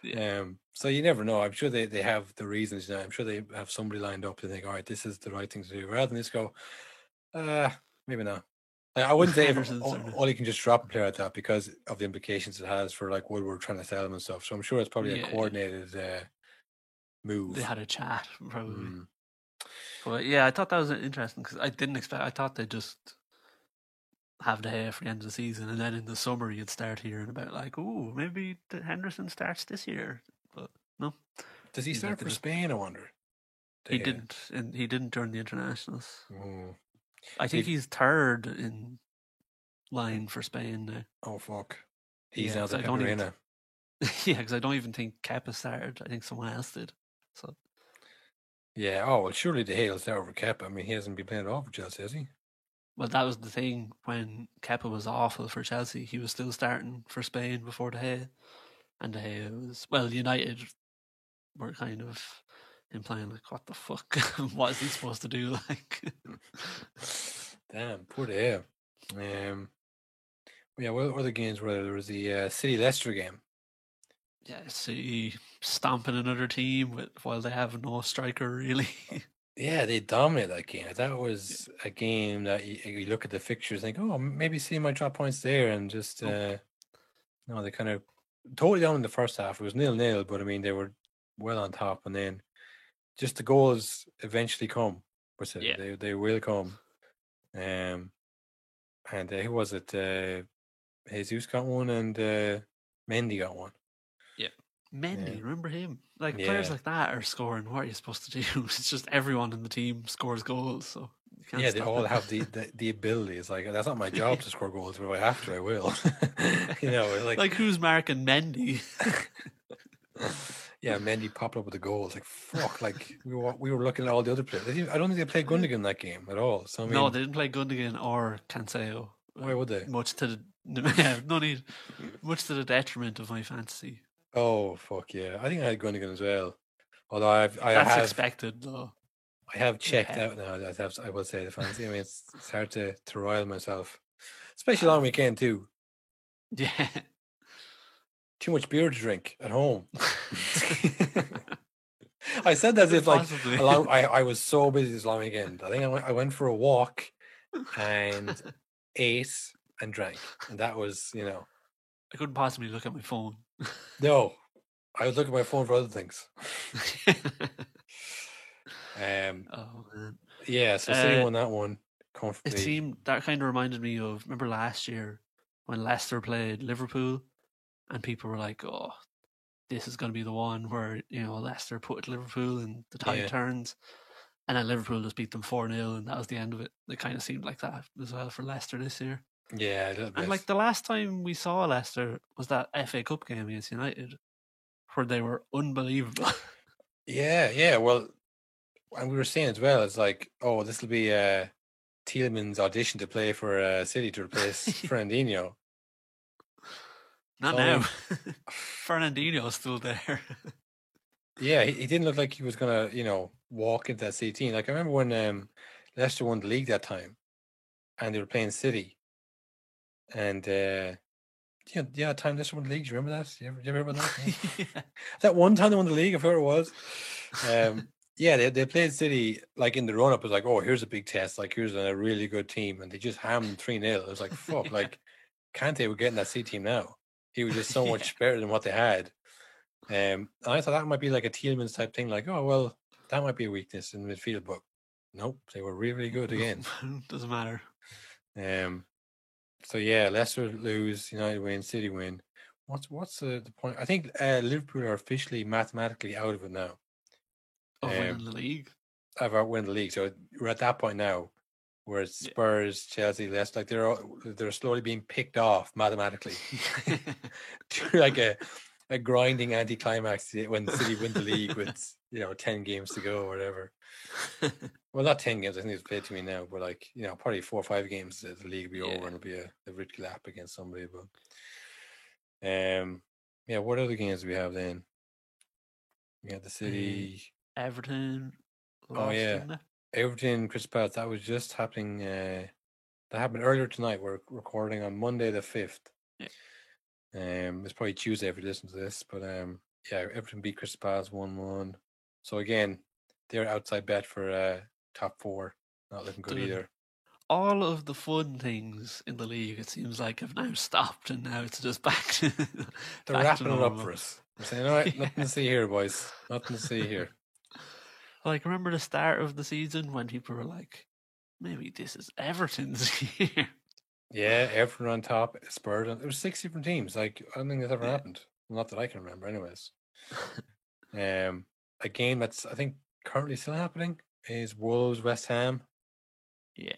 Speaker 1: Yeah.
Speaker 2: So you never know. I'm sure they have the reasons. I'm sure they have somebody lined up to think, all right, this is the right thing to do, rather than just go, maybe not. Like, I wouldn't say Ole can just drop a player like that because of the implications it has for like Woodward trying to sell him and stuff. So I'm sure it's probably a coordinated move.
Speaker 1: They had a chat, probably. But yeah, I thought that was interesting because I didn't expect. I thought they just have De Gea for the end of the season, and then in the summer you'd start hearing about like, oh, maybe Henderson starts this year, but no.
Speaker 2: Does he start for Spain? I wonder.
Speaker 1: He didn't, and he didn't during the internationals.
Speaker 2: Mm.
Speaker 1: I think he's third in line for Spain now.
Speaker 2: Oh fuck! He's now the Peperina.
Speaker 1: Yeah, because I don't even think Kepa started. I think someone else did. So.
Speaker 2: Yeah. Oh well, surely De Gea will start over Kepa. I mean, he hasn't been playing at all for Chelsea, has he?
Speaker 1: Well, that was the thing when Kepa was awful for Chelsea. He was still starting for Spain before De Gea, and De Gea was United were kind of implying like, what the fuck? What is he supposed to do? Like,
Speaker 2: damn, poor De Gea. Yeah, what other games were there? There was the City Leicester game.
Speaker 1: Yeah, City stomping another team while they have no striker really.
Speaker 2: Yeah, they dominated that game. That was a game that you look at the fixtures and think, oh, maybe City might drop points there, and just no, they kind of totally down in the first half. It was 0-0, but I mean they were well on top, and then just the goals eventually come. They will come. And who was it? Jesus got one, and Mendy got one.
Speaker 1: Yeah, Mendy, remember him? Like players like that are scoring. What are you supposed to do? It's just everyone in the team scores goals, so
Speaker 2: they all have the ability. It's like, that's not my job to score goals, but if I have to, I will. Like
Speaker 1: who's marking Mendy?
Speaker 2: Yeah, Mendy popped up with the goal. It's like, fuck, like we were looking at all the other players. I don't think they played Gundogan in that game at all. So I mean,
Speaker 1: no, they didn't play Gundogan or Cancelo.
Speaker 2: Why would they?
Speaker 1: Much to the detriment of my fantasy.
Speaker 2: Oh fuck yeah! I think I had Gundogan as well. Although
Speaker 1: that's expected though.
Speaker 2: I have checked out now. I will say the fantasy. I mean, it's hard to rile myself, especially long weekend too.
Speaker 1: Yeah.
Speaker 2: Too much beer to drink at home. I said that as if like I was so busy this long weekend. I think I went for a walk and ate and drank, and that was,
Speaker 1: I couldn't possibly look at my phone.
Speaker 2: No, I was looking at my phone for other things.
Speaker 1: Oh man.
Speaker 2: Yeah, so City won that one comfortably.
Speaker 1: It seemed that kind of reminded me of, remember last year when Leicester played Liverpool, and people were like, "Oh, this is going to be the one where Leicester put Liverpool and the tide turns," and then Liverpool just beat them 4-0, and that was the end of it. It kind of seemed like that as well for Leicester this year.
Speaker 2: Yeah, a little bit.
Speaker 1: And like the last time we saw Leicester was that FA Cup game against United, where they were unbelievable.
Speaker 2: Yeah. Well, and we were saying as well, it's like, oh, this will be Tielemans' audition to play for City to replace Fernandinho.
Speaker 1: Not now. Fernandinho's still there.
Speaker 2: Yeah, he didn't look like he was gonna, walk into that City team. Like I remember when Leicester won the league that time, and they were playing City, and time Leicester won the league. Do you remember that? You ever hear about that?
Speaker 1: Yeah.
Speaker 2: That one time they won the league, I forgot it was. Yeah, they played City like in the run up. It was like, oh, here's a big test. Like here's a really good team, and they just hammed 3-0. It was like, fuck, like Kante would get in that City team now. He was just so much better than what they had. And I thought that might be like a Tielemans type thing, like, oh, well, that might be a weakness in midfield, but nope, they were really, really good again.
Speaker 1: Doesn't matter.
Speaker 2: So yeah, Leicester lose, United win, City win. What's the point? I think Liverpool are officially mathematically out of it now.
Speaker 1: Of winning the league?
Speaker 2: Of winning the league. So we're at that point now where it's Spurs, Chelsea, Leicester, like they're slowly being picked off mathematically. Like a grinding anticlimax when City win the league with 10 games to go or whatever. Well, not 10 games. I think it's played to me now, but like probably 4 or 5 games the league will be over and it'll be a Ridge lap against somebody. But what other games do we have then? We had the City,
Speaker 1: Everton.
Speaker 2: Oh yeah, Everton, Crystal Palace. That was just happening. That happened earlier tonight. We're recording on Monday the 5th.
Speaker 1: Yeah.
Speaker 2: It's probably Tuesday if you listen to this, but Everton beat Crystal Palace 1-1. So again, they're outside bet for top 4. Not looking good either.
Speaker 1: All of the fun things in the league, it seems like, have now stopped, and now it's just back to.
Speaker 2: They're wrapping it up for us. They're saying, all right, nothing to see here, boys. Nothing to see here.
Speaker 1: Like, remember the start of the season when people were like, maybe this is Everton's year.
Speaker 2: Yeah, Everton on top, Spurs. There was 6 different teams. Like, I don't think that's ever
Speaker 1: Yeah.
Speaker 2: happened. Not that I can remember, anyways. A game that's, I think, currently still happening is Wolves West Ham.
Speaker 1: Yeah.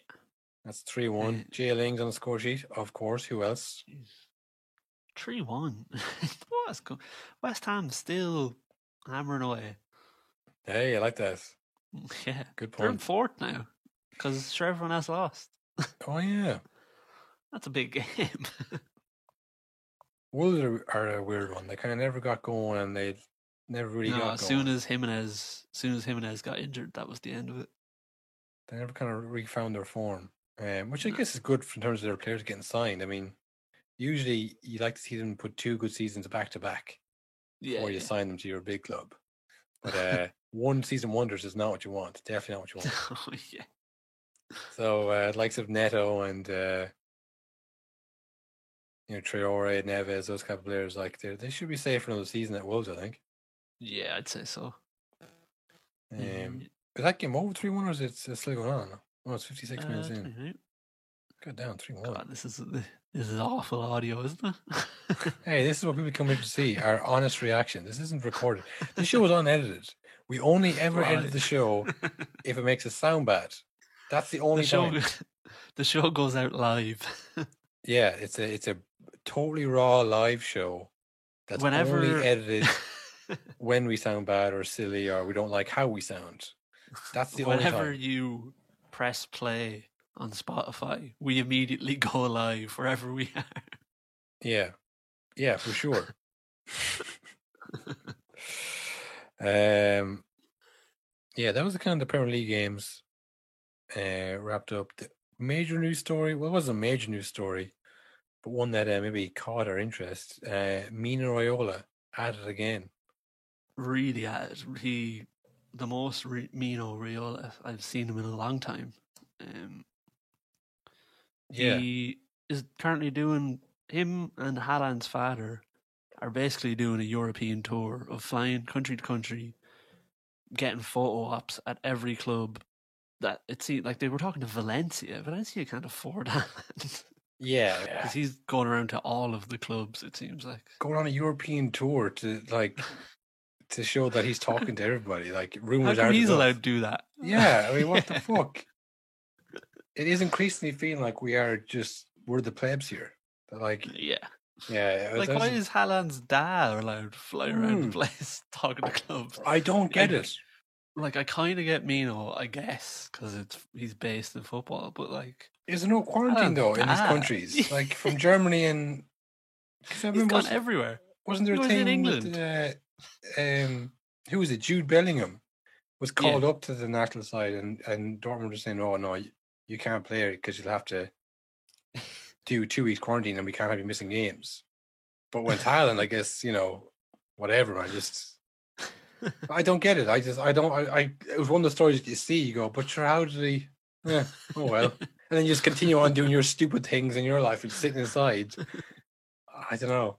Speaker 2: That's 3-1. Jay Ling's on the score sheet, of course. Who else?
Speaker 1: 3-1. What's go? West Ham still hammering away.
Speaker 2: Hey, I like that.
Speaker 1: Yeah.
Speaker 2: Good
Speaker 1: They're in
Speaker 2: point.
Speaker 1: fourth now because sure everyone else lost.
Speaker 2: Oh, yeah.
Speaker 1: That's a big game.
Speaker 2: Wolves are a weird one. They kind of never got going, and they never really
Speaker 1: No,
Speaker 2: got
Speaker 1: as
Speaker 2: going.
Speaker 1: soon as Jimenez got injured, that was the end of it.
Speaker 2: They never kind of refound their form, which I guess is good in terms of their players getting signed. I mean, usually you like to see them put 2 good seasons back to back before you sign them to your big club. But one season wonders is not what you want. Definitely not what you want.
Speaker 1: Oh, yeah.
Speaker 2: So likes of Neto and Traore, Neves, those kind of players, like they should be safe for another season at Wolves, I think.
Speaker 1: Yeah, I'd say so.
Speaker 2: Is that game over 3-1 or is it still going on? Oh, it's 56 minutes in.
Speaker 1: 29.
Speaker 2: Got down 3-1.
Speaker 1: God, this is awful audio, isn't it?
Speaker 2: Hey, this is what people come here to see, our honest reaction. This isn't recorded. This show is unedited. We only ever edit the show if it makes us sound bad. That's the only time.
Speaker 1: The show goes out live.
Speaker 2: Yeah, it's a totally raw live show that's only edited when we sound bad or silly or we don't like how we sound. That's the only time.
Speaker 1: Whenever you press play on Spotify, we immediately go live wherever we are.
Speaker 2: Yeah, for sure. Yeah, that was the kind of the Premier League games wrapped up. The major news story, well, it wasn't a major news story, but one that maybe caught our interest. Mino Raiola at it again.
Speaker 1: Really at it. The most Mino Raiola I've seen him in a long time. He is currently doing, him and Haaland's father are basically doing a European tour of flying country to country, getting photo ops at every club. That it seemed like they were talking to Valencia. Valencia can't afford that.
Speaker 2: Yeah,
Speaker 1: because he's going around to all of the clubs. It seems like
Speaker 2: going on a European tour to to show that he's talking to everybody. Like rumors
Speaker 1: How come
Speaker 2: are
Speaker 1: he's allowed to do that?
Speaker 2: Yeah, I mean, what the fuck? It is increasingly feeling like we're the plebs here. Like,
Speaker 1: yeah.
Speaker 2: Like,
Speaker 1: why is Haaland's dad allowed to fly around the place talking to clubs?
Speaker 2: I don't get it.
Speaker 1: Like, I kind of get Mino, I guess, because he's based in football, but like,
Speaker 2: is there no quarantine though in these countries? Like from Germany and
Speaker 1: he's gone everywhere.
Speaker 2: Wasn't there a thing in England? Who was it? Jude Bellingham was called up to the national side, and Dortmund was saying, "Oh no, you can't play it because you'll have to do 2 weeks quarantine, and we can't have you missing games." But when Haaland, I guess whatever, man, I don't get it. It was one of the stories that you see, you go, but sure, how did he? Yeah, oh well. And then you just continue on doing your stupid things in your life and sitting inside. I don't know.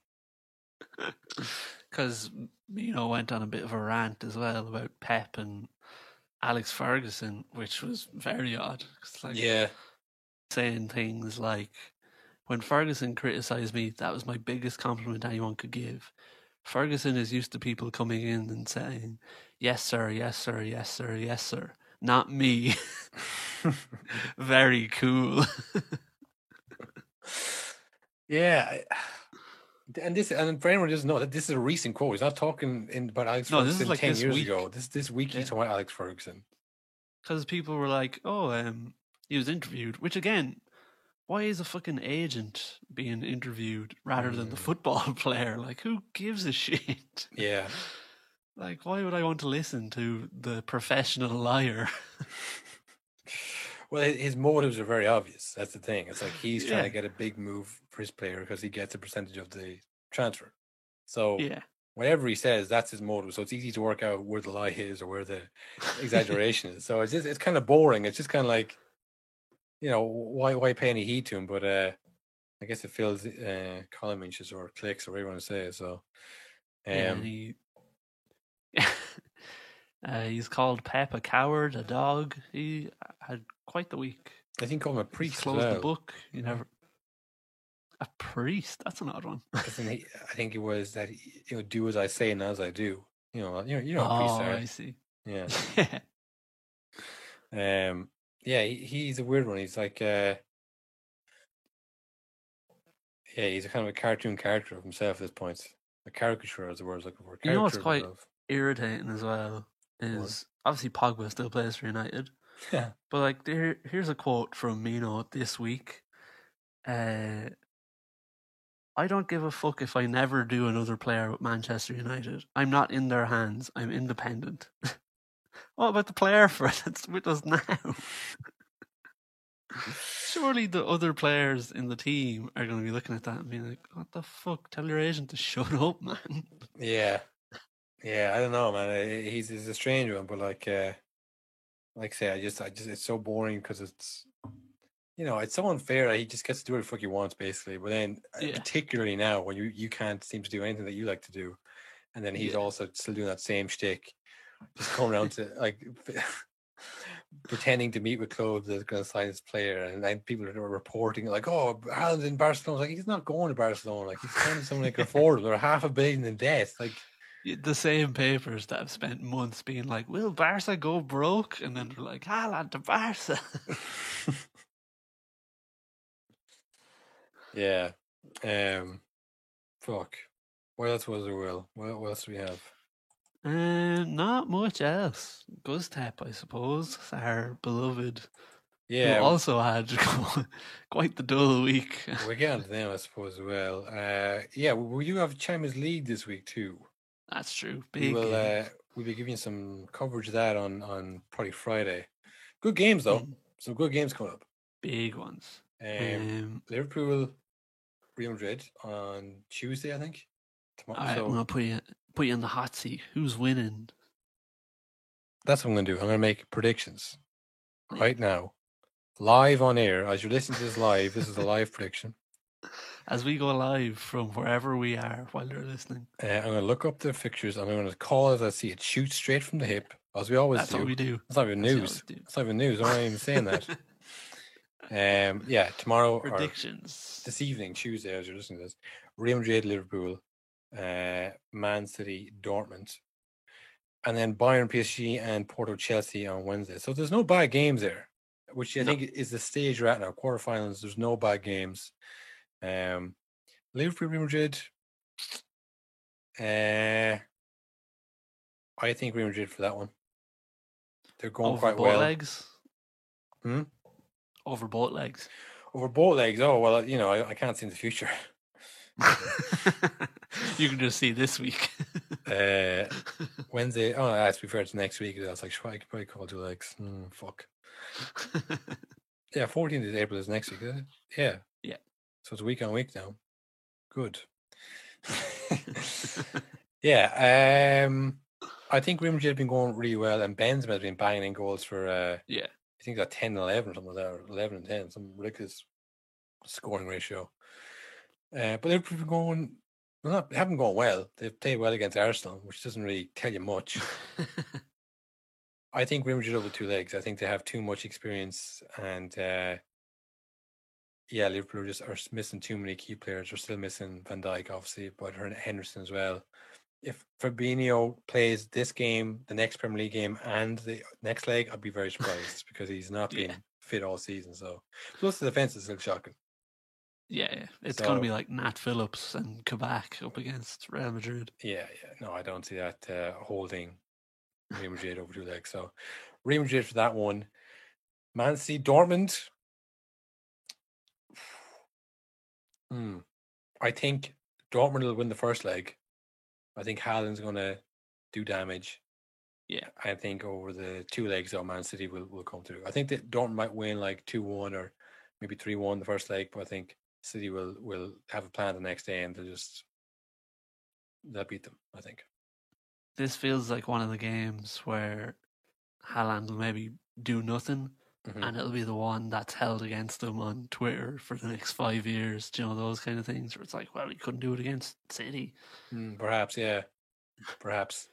Speaker 1: Because Mino went on a bit of a rant as well about Pep and Alex Ferguson, which was very odd. Saying things like, when Ferguson criticised me, that was my biggest compliment anyone could give. Ferguson is used to people coming in and saying, yes, sir, yes, sir, yes, sir, yes, sir. Not me. Very cool.
Speaker 2: Yeah. And for anyone who doesn't know, that this is a recent quote. He's not talking about Alex Ferguson this is like 10 years ago. This week he's talking about Alex Ferguson.
Speaker 1: Because people were like, he was interviewed, which again, why is a fucking agent being interviewed rather than the football player? Like, who gives a shit?
Speaker 2: Yeah.
Speaker 1: Like, why would I want to listen to the professional liar?
Speaker 2: Well, his motives are very obvious. That's the thing. It's like he's trying to get a big move for his player because he gets a percentage of the transfer. So whatever he says, that's his motive. So it's easy to work out where the lie is or where the exaggeration is. So it's kind of boring. It's just kind of like, why pay any heed to him? But I guess it fills column inches or clicks or whatever you want to say. So
Speaker 1: he's called Pep a coward, a dog. He had quite the week.
Speaker 2: I think called him a priest.
Speaker 1: Closed the book. A priest? That's an odd one.
Speaker 2: Isn't he? I think it was that do as I say and as I do. You know what priests
Speaker 1: Oh,
Speaker 2: are.
Speaker 1: I see.
Speaker 2: Yeah.
Speaker 1: Yeah.
Speaker 2: Yeah, he's a weird one. He's like he's a kind of a cartoon character of himself at this point. A caricature is the word I was looking for.
Speaker 1: You know what's
Speaker 2: Caricature of
Speaker 1: quite
Speaker 2: himself.
Speaker 1: irritating as well is obviously Pogba still plays for United,
Speaker 2: Yeah.
Speaker 1: but like here's a quote from Mino this week. I don't give a fuck if I never do another player with Manchester United. I'm not in their hands. I'm independent. What about the player that's with us now? Surely the other players in the team are going to be looking at that and being like, "What the fuck? Tell your agent to shut up, man."
Speaker 2: Yeah. I don't know, man. He's a strange one, but like I say, I just it's so boring because it's it's so unfair that he just gets to do what the fuck he wants, basically. But then, particularly now when you can't seem to do anything that you like to do, and then he's also still doing that same shtick, just coming around to like pretending to meet with clubs that's going to sign his player, and then people are reporting like, "Oh, Haaland's in Barcelona." Like, he's not going to Barcelona. Like, he's going to someone that can afford it, or $500 million in debt. Like,
Speaker 1: the same papers that have spent months being like, "Will Barca go broke?" and then they're like, "Haaland to Barca."
Speaker 2: Yeah. Fuck. What else was there, Will? What else do we have?
Speaker 1: Not much else. Guztep, I suppose, our beloved.
Speaker 2: Yeah.
Speaker 1: Who also had quite the dull week.
Speaker 2: We'll get on to them, I suppose, as well. Yeah, we do have Champions League this week too.
Speaker 1: That's true. Big game.
Speaker 2: We'll be giving you some coverage of that on probably Friday. Good games though. Some good games coming up.
Speaker 1: Big ones.
Speaker 2: Liverpool, Real Madrid on Tuesday, I think.
Speaker 1: Tomorrow. I'm gonna put you in the hot seat. Who's winning?
Speaker 2: That's what I'm gonna do. I'm gonna make predictions right now, live on air. As you're listening to this live, this is a live prediction.
Speaker 1: As we go live from wherever we are while you're listening.
Speaker 2: I'm going to look up the fixtures. I'm going to call as I see it. Shoot straight from the hip, as we always do.
Speaker 1: That's what we do.
Speaker 2: That's not even news. That's not even news. I'm not even saying that. Tomorrow
Speaker 1: predictions.
Speaker 2: This evening, Tuesday, as you're listening to this, Real Madrid, Liverpool, Man City, Dortmund, and then Bayern, PSG, and Porto, Chelsea on Wednesday. So there's no bad games there, which I think is the stage we're at now. Quarterfinals, there's no bad games. Liverpool, Real Madrid. I think Real Madrid for that one. They're going quite well.
Speaker 1: Legs? Over both legs.
Speaker 2: Over both legs. Oh well, I can't see in the future.
Speaker 1: You can just see this week.
Speaker 2: Wednesday. Oh, that's to be fair. It's next week. I was like, I could probably call 2 legs. Fuck. Yeah, 14th of April is next week, isn't it? Yeah.
Speaker 1: Yeah.
Speaker 2: So it's week on week now. Good. Yeah. I think Real Madrid have been going really well, and Benzema has been banging in goals for I think that 10 and 11 or something like that, or 11 and 10, some ridiculous scoring ratio. But they've been going. Well, they haven't gone well. They've played well against Arsenal, which doesn't really tell you much. I think Real Madrid over 2 legs. I think they have too much experience, and Liverpool just are missing too many key players. They're still missing Van Dijk, obviously, but Henderson as well. If Fabinho plays this game, the next Premier League game, and the next leg, I'd be very surprised because he's not been fit all season. So, plus the defense is still shocking.
Speaker 1: Yeah. It's going to be like Nat Phillips and Kabak up against Real Madrid.
Speaker 2: Yeah. No, I don't see that holding Real Madrid over 2 legs. So, Real Madrid for that one. Man City, Dortmund. I think Dortmund will win the first leg. I think Haaland's going to do damage.
Speaker 1: Yeah.
Speaker 2: I think over the 2 legs, though, Man City will come through. I think that Dortmund might win like 2-1 or maybe 3-1 the first leg, but I think City will have a plan the next day and they'll beat them, I think.
Speaker 1: This feels like one of the games where Haaland will maybe do nothing, and it'll be the one that's held against him on Twitter for the next 5 years. Do you know, those kind of things where it's like, well, he couldn't do it against City.
Speaker 2: Perhaps, yeah. Perhaps.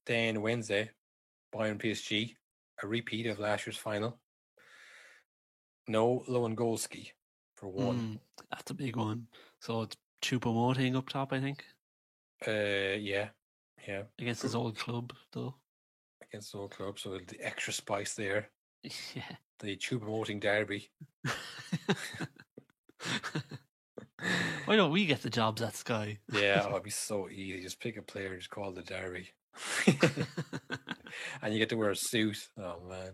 Speaker 2: Then Wednesday, Bayern PSG, a repeat of last year's final. No Lewandowski. for one.
Speaker 1: That's a big one. So it's Choupo-Moting up top, I think.
Speaker 2: Yeah.
Speaker 1: Against his old club, though.
Speaker 2: Against the old club, so the extra spice there.
Speaker 1: Yeah.
Speaker 2: The Choupo-Moting derby.
Speaker 1: Why don't we get the jobs at Sky?
Speaker 2: Yeah, it'd be so easy. Just pick a player, just call the derby. And you get to wear a suit. Oh, man.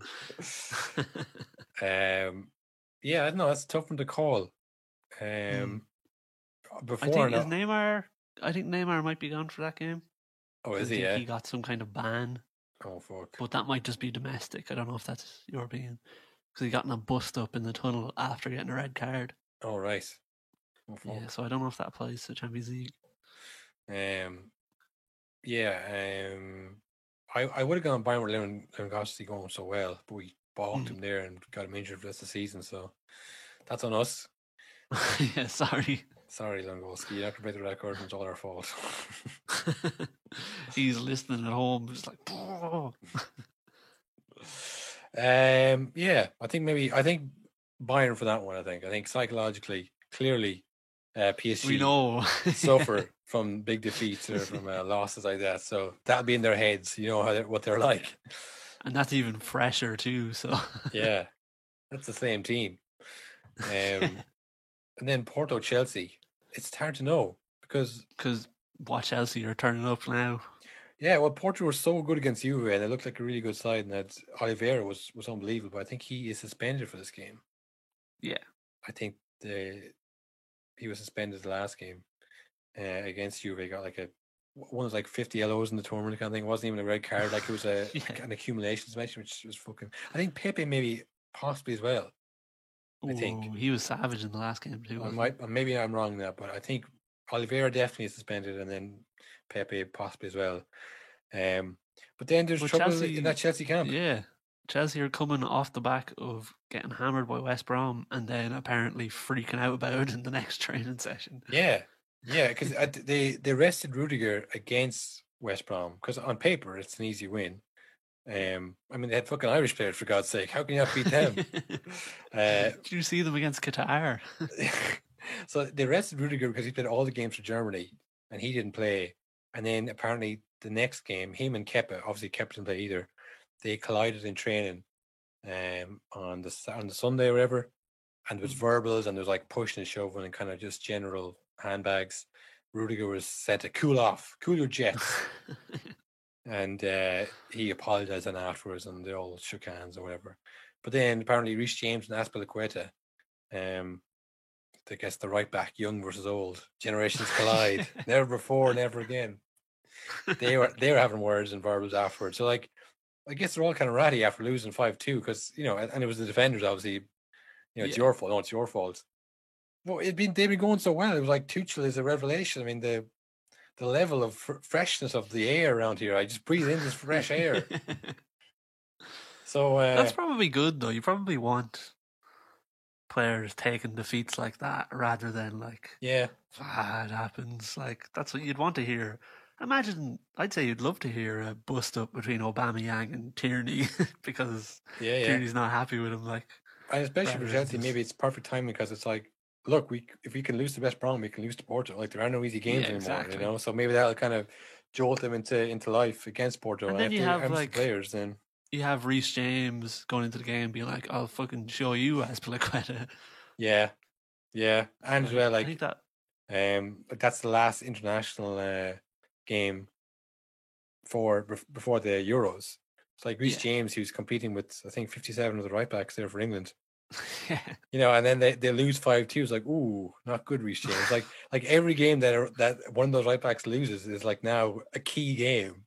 Speaker 2: Yeah, no, that's a tough one to call. Before
Speaker 1: I think Neymar might be gone for that game.
Speaker 2: Oh, is
Speaker 1: I
Speaker 2: he?
Speaker 1: think
Speaker 2: Yeah.
Speaker 1: he got some kind of ban.
Speaker 2: Oh, fuck.
Speaker 1: But that might just be domestic. I don't know if that's European. Because he got in a bust up in the tunnel after getting a red card.
Speaker 2: Oh, right. Oh, fuck.
Speaker 1: Yeah, so I don't know if that applies to Champions League.
Speaker 2: I would have gone Bayern with Lewandowski going so well, but we balked him there and got him injured for the rest of the season, so that's on us.
Speaker 1: Yeah, sorry.
Speaker 2: Sorry, Lewandowski. You have to break the record, and it's all our fault.
Speaker 1: He's listening at home, just like, oh.
Speaker 2: Yeah, I think Bayern for that one. I think psychologically, clearly, PSG
Speaker 1: We know.
Speaker 2: suffer from big defeats or from losses like that, so that'll be in their heads. You know what they're like,
Speaker 1: And that's even fresher too. So
Speaker 2: yeah, that's the same team. And then Porto Chelsea, it's hard to know because
Speaker 1: what Chelsea are turning up now.
Speaker 2: Yeah, well, Porto were so good against Juve, and it looked like a really good side. And that Oliveira was unbelievable. But I think he is suspended for this game.
Speaker 1: Yeah,
Speaker 2: I think he was suspended the last game against Juve. He got like one was like 50 yellows in the tournament kind of thing. It wasn't even a red card. Like it was an accumulation match, which was fucking. I think Pepe maybe possibly as well. I think
Speaker 1: he was savage in the last game too.
Speaker 2: Maybe I'm wrong in that, but I think Oliveira definitely is suspended, and then Pepe possibly as well. But then there's trouble Chelsea, in that Chelsea camp.
Speaker 1: Yeah, Chelsea are coming off the back of getting hammered by West Brom, and then apparently freaking out about it in the next training session.
Speaker 2: Yeah, because they rested Rudiger against West Brom because on paper it's an easy win. I mean, they had fucking Irish players, for God's sake. How can you not beat them?
Speaker 1: Did you see them against Qatar?
Speaker 2: So they rested Rudiger because he played all the games for Germany and he didn't play. And then apparently the next game, him and Kepa, obviously Kepa didn't play either, they collided in training on the Sunday or whatever. And there was verbals and there was like pushing and shoving and kind of just general handbags. Rudiger was said to cool your jets. And he apologized then afterwards, and they all shook hands or whatever. But then apparently Reece James and Azpilicueta, I guess the right back, young versus old, generations collide. Never before, never again. They were having words and verbals afterwards. So like, I guess they're all kind of ratty after losing 5-2 because and it was the defenders obviously. It's your fault. No, it's your fault. Well, they've been going so well. It was like Tuchel is a revelation. I mean the level of freshness of the air around here. I just breathe in this fresh air. So
Speaker 1: that's probably good, though. You probably want players taking defeats like that rather than it happens. Like that's what you'd want to hear. I'd say you'd love to hear a bust up between Aubameyang and Tierney because Tierney's not happy with him.
Speaker 2: And especially for Chelsea, maybe it's perfect timing because it's like, look, if we can lose to West Brom, we can lose to Porto. Like there are no easy games anymore,
Speaker 1: exactly.
Speaker 2: So maybe that'll kind of jolt them into life against Porto.
Speaker 1: And then you have
Speaker 2: players. Then
Speaker 1: you have Reece James going into the game being like, "I'll fucking show you Azpilicueta."
Speaker 2: Yeah, and as well,
Speaker 1: I think that
Speaker 2: that's the last international game before the Euros. It's like Reece James, who's competing with I think 57 of the right backs there for England. And then they lose 5-2. It's like, ooh, not good, Reece James. like every game that one of those right backs loses is like now a key game.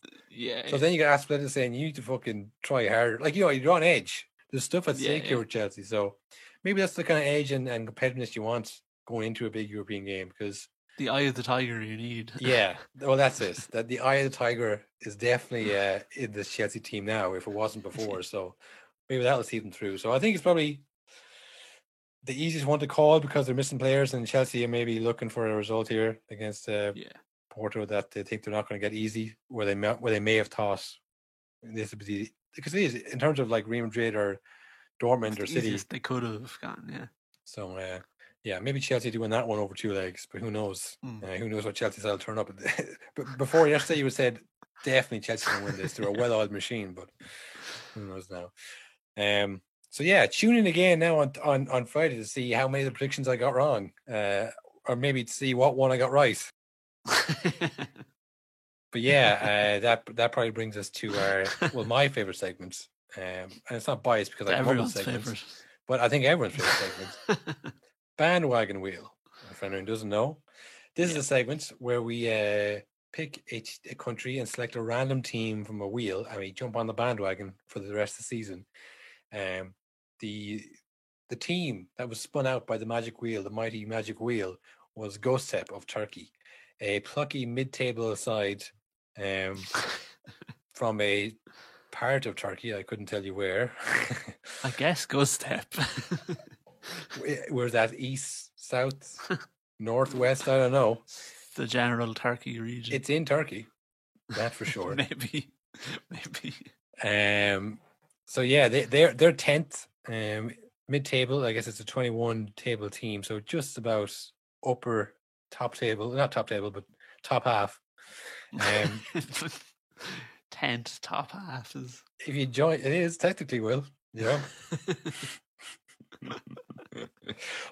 Speaker 2: So then you get Azpilicueta saying you need to fucking try harder. Like you're on edge. There's stuff at stake here with Chelsea. So maybe that's the kind of edge and competitiveness you want going into a big European game because
Speaker 1: the eye of the tiger you need.
Speaker 2: Well, that's it. That the eye of the tiger is definitely in this Chelsea team now. If it wasn't before, so maybe that'll see them through. So I think it's probably the easiest one to call because they're missing players, and Chelsea are maybe looking for a result here against Porto that they think they're not going to get easy, where they may have thought this would be because it is in terms of like Real Madrid or Dortmund or City
Speaker 1: they could have gotten.
Speaker 2: So Yeah, maybe Chelsea do win that one over 2 legs, but who knows?
Speaker 1: Mm.
Speaker 2: Who knows what Chelsea will turn up. But before yesterday, you would said definitely Chelsea can win this. They're a well-oiled machine, but who knows now? So yeah, tune in again now on Friday to see how many of the predictions I got wrong, or maybe to see what one I got right. But yeah, that probably brings us to my favorite segments. And it's not biased because I come up with
Speaker 1: Everyone's
Speaker 2: segments,
Speaker 1: favorite.
Speaker 2: but I think everyone's favorite segment. Bandwagon Wheel. If anyone doesn't know, this is a segment where we pick a country and select a random team from a wheel, and we jump on the bandwagon for the rest of the season. The team that was spun out by the Magic Wheel, the mighty Magic Wheel, was Göztepe of Turkey, a plucky mid-table side from a part of Turkey. I couldn't tell you where.
Speaker 1: I guess Göztepe.
Speaker 2: Where's that? East, south, northwest? I don't know.
Speaker 1: The general Turkey region.
Speaker 2: It's in Turkey, that's for sure.
Speaker 1: Maybe.
Speaker 2: So yeah, they're 10th, mid-table. I guess it's a 21 table team, so just about top table, not top table, but top half.
Speaker 1: 10th top half is.
Speaker 2: If you join, it is technically, Will.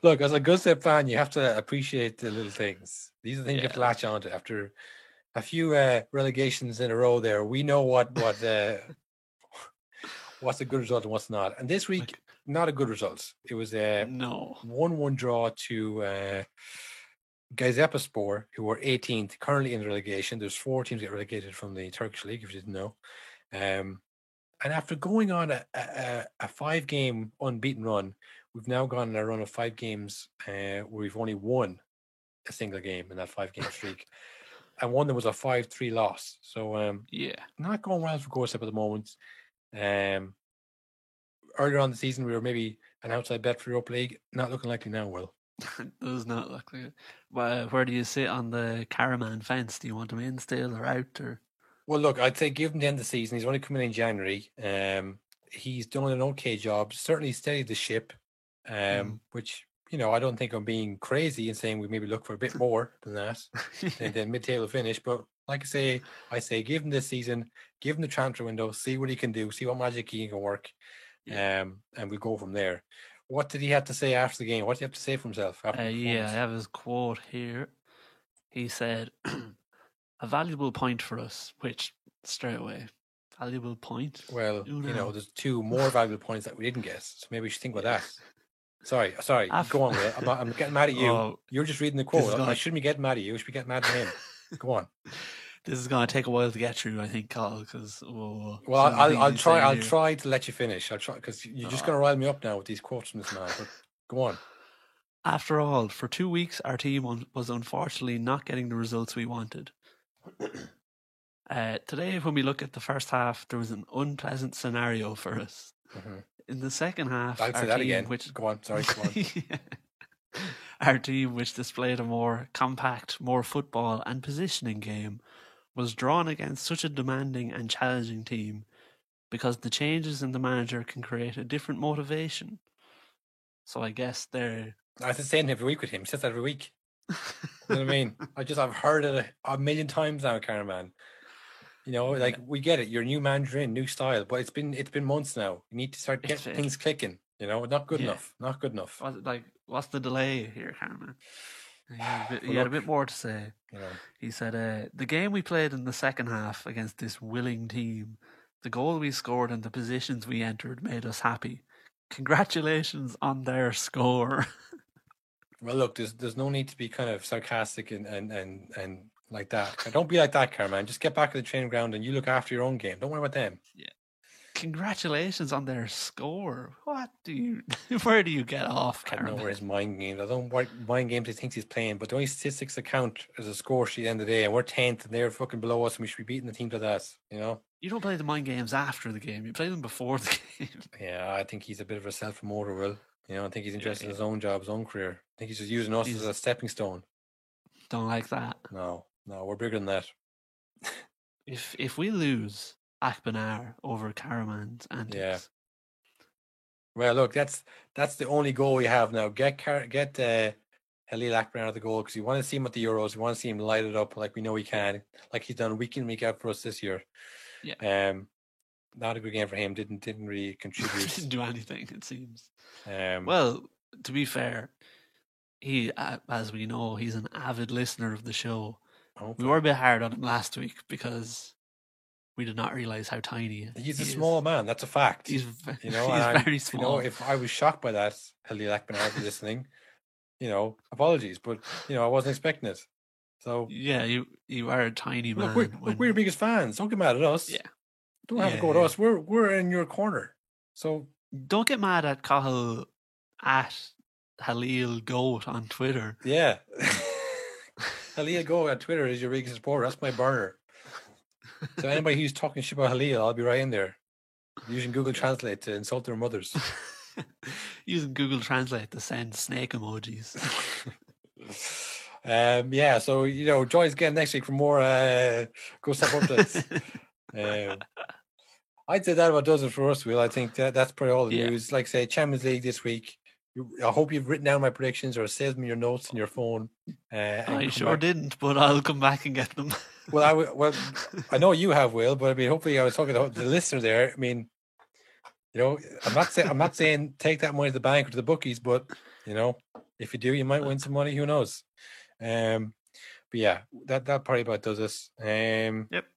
Speaker 2: Look, as a Göztepe fan, you have to appreciate the little things. These are the things you have to latch on to after a few relegations in a row. There, we know what's a good result and what's not. And this week, not a good result. It was a 1-1 draw to Gazipaspor, who were 18th, currently in relegation. There's 4 teams get relegated from the Turkish league, if you didn't know. And after going on a 5-game unbeaten run, we've now gone on a run of 5 games where we've only won a single game in that 5-game streak. And one that was a 5-3 loss. So, not going well for Göztepe at the moment. Earlier on the season, we were maybe an outside bet for Europa League. Not looking likely now, Will.
Speaker 1: It does not look like it. Well, where do you sit on the Karaman fence? Do you want him in still or out? Or?
Speaker 2: Well, look, I'd say give him the end of the season. He's only coming in January. He's done an okay job. Certainly steadied the ship, which, I don't think I'm being crazy in saying we maybe look for a bit more than that, than mid-table finish. But like I say, give him this season, give him the transfer window, see what he can do, see what magic he can work, and we'll go from there. What did he have to say after the game? What did he have to say for himself?
Speaker 1: I have his quote here. He said, "A valuable point for us," which straight away, valuable point.
Speaker 2: Well, there's 2 more valuable points that we didn't guess, so maybe we should think about that. Sorry. Go on with it. I'm getting mad at you. You're just reading the quote. I shouldn't be getting mad at you. I should be getting mad at him. Go on.
Speaker 1: This is going to take a while to get through, I think, Carl. Because
Speaker 2: I'll try to let you finish. I'll try because you're just going to rile me up now with these quotes from this man. But go on.
Speaker 1: After all, for 2 weeks, our team was unfortunately not getting the results we wanted. Today, when we look at the first half, there was an unpleasant scenario for us. Mm-hmm. In the second half,
Speaker 2: I'll say that again. Go on. Sorry, go on.
Speaker 1: Our team, which displayed a more compact, more football and positioning game, was drawn against such a demanding and challenging team because the changes in the manager can create a different motivation. So I guess they're...
Speaker 2: I have to say it every week with him. He says that every week. You know what I mean? I've heard it a million times now, Karaman. We get it. You're a new manager in, new style, but it's been months now. You need to start getting things clicking. Not good enough. Not good enough.
Speaker 1: What's the delay here, Karaman? He had a bit more to say. He said, the game we played in the second half against this willing team, the goal we scored and the positions we entered made us happy. Congratulations on their score.
Speaker 2: Well, look, there's no need to be kind of sarcastic and like that. Don't be like that, Karaman. Just get back to the training ground and you look after your own game. Don't worry about them.
Speaker 1: Yeah. Congratulations on their score. Where do you get off, Karaman?
Speaker 2: I don't know where his mind games. I don't know what mind games he thinks he's playing, but the only statistics that count as a score sheet at the end of the day, and we're 10th and they're fucking below us and we should be beating the teams like that,
Speaker 1: You don't play the mind games after the game. You play them before the game.
Speaker 2: Yeah, I think he's a bit of a self-promoter, Will. I think he's interested in his own job, his own career. I think he's just using us as a stepping stone.
Speaker 1: Don't like that.
Speaker 2: No, we're bigger than that.
Speaker 1: If we lose Akbanar over Karaman's antics.
Speaker 2: Yeah. Well, look, that's the only goal we have now. Get Halil Akbar out of the goal because we want to see him at the Euros. We want to see him light it up like we know he can, like he's done week in, week out for us this year.
Speaker 1: Yeah.
Speaker 2: Not a good game for him. Didn't really contribute.
Speaker 1: Didn't do anything, it seems.
Speaker 2: Well,
Speaker 1: to be fair, he, as we know, he's an avid listener of the show. We were a bit hard on him last week because we did not realize how tiny
Speaker 2: he's a small man. That's a fact.
Speaker 1: He's
Speaker 2: you know,
Speaker 1: he's very small.
Speaker 2: You know, if I was shocked by that, Halil Akbar listening, you know, apologies, but you know, I wasn't expecting it. So
Speaker 1: yeah, you are a tiny man.
Speaker 2: Look, we're your biggest fans. Don't get mad at us.
Speaker 1: Yeah,
Speaker 2: don't have to go to us. We're in your corner. So
Speaker 1: don't get mad at Cahill at Halil Goat on Twitter.
Speaker 2: Yeah. Halil Goat on Twitter is your biggest supporter. That's my burner. So anybody who's talking shit about Halil, I'll be right in there. Using Google Translate to insult their mothers.
Speaker 1: Using Google Translate to send snake emojis.
Speaker 2: Yeah, so you know, join us again next week for more Go Step updates. I'd say that about does it for us, Will. I think that's probably all the news. Like I say, Champions League this week. I hope you've written down my predictions or saved me your notes in your phone.
Speaker 1: I sure didn't, but I'll come back and get them.
Speaker 2: Well, I know you have, Will, but I mean, hopefully, I was talking to the listener there. I mean, you know, I'm not saying take that money to the bank or to the bookies, but you know, if you do, you might win some money. Who knows? But yeah, that probably about does this.
Speaker 1: Yep.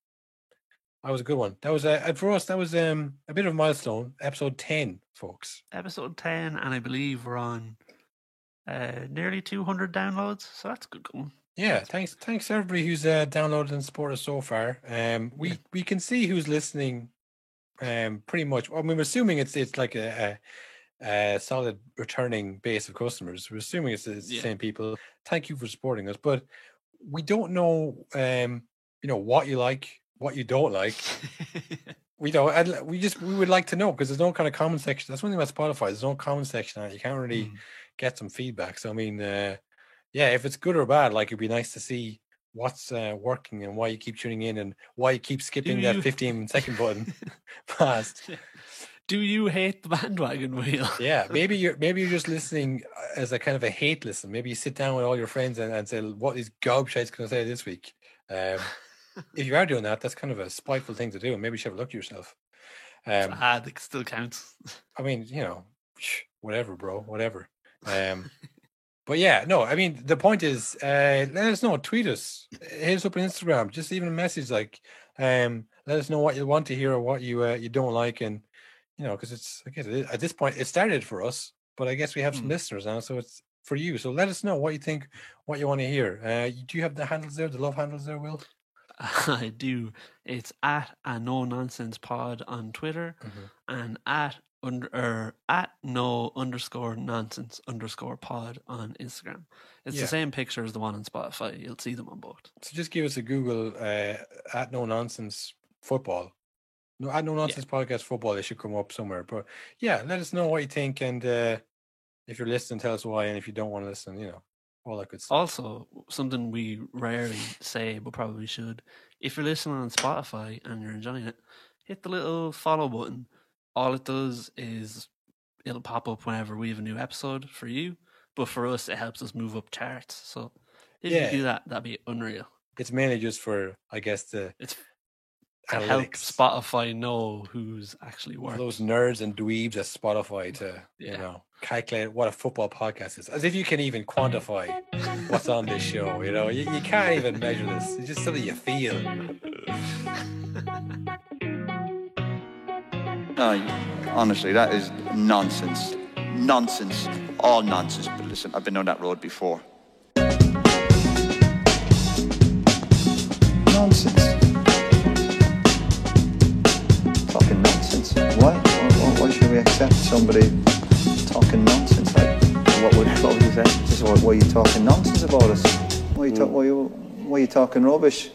Speaker 2: That was a good one. That was for us. That was a bit of a milestone. Episode 10, folks.
Speaker 1: Episode 10, and I believe we're on nearly 200 downloads. So that's a good going.
Speaker 2: Yeah, thanks to everybody who's downloaded and supported us so far. We can see who's listening. Pretty much. I mean, we're assuming it's like a solid returning base of customers. We're assuming it's the same people. Thank you for supporting us, but we don't know. You know what you like. What you don't like, we don't. We would like to know because there's no kind of comment section. That's one thing about Spotify. There's no comment section on it. You can't really get some feedback. So I mean, yeah, if it's good or bad, like it'd be nice to see what's working and why you keep tuning in and why you keep skipping that 15-second button past.
Speaker 1: Do you hate the bandwagon wheel?
Speaker 2: Yeah, maybe you're just listening as a kind of a hate listen. Maybe you sit down with all your friends and say, "What is gobshites going to say this week?" If you are doing that, that's kind of a spiteful thing to do, and maybe you should have a look at yourself.
Speaker 1: It still counts.
Speaker 2: I mean, you know, whatever, bro, whatever. But yeah, no, I mean, the point is, let us know, tweet us, hit us up on Instagram, just even a message like, let us know what you want to hear or what you don't like, and you know, because it's at this point it started for us, but I guess we have some listeners now, so it's for you. So let us know what you think, what you want to hear. Do you have the handles there, the love handles there, Will?
Speaker 1: I do. It's at a no nonsense pod on Twitter and at no_nonsense_pod on Instagram. It's the same picture as the one on Spotify. You'll see them on both.
Speaker 2: So just give us a Google at no nonsense football. No, at no nonsense podcast football. They should come up somewhere. But yeah, let us know what you think, and if you're listening, tell us why. And if you don't want to listen, you know, all that good stuff.
Speaker 1: Also, something we rarely say, but probably should. If you're listening on Spotify and you're enjoying it, hit the little follow button. All it does is it'll pop up whenever we have a new episode for you. But for us, it helps us move up charts. So if you do that, that'd be unreal.
Speaker 2: It's mainly just for, I guess,
Speaker 1: it's to help Spotify know who's actually working.
Speaker 2: Those nerds and dweebs at Spotify to you know, calculate what a football podcast is, as if you can even quantify what's on this show. You know, you can't even measure this. It's just something you feel.
Speaker 3: No, honestly, that is nonsense. Nonsense. All nonsense. But listen, I've been on that road before. Nonsense. Talking nonsense. Why should we accept somebody talking nonsense? Like, what would clubs say? Just why are you talking nonsense about us? Why are you talking rubbish?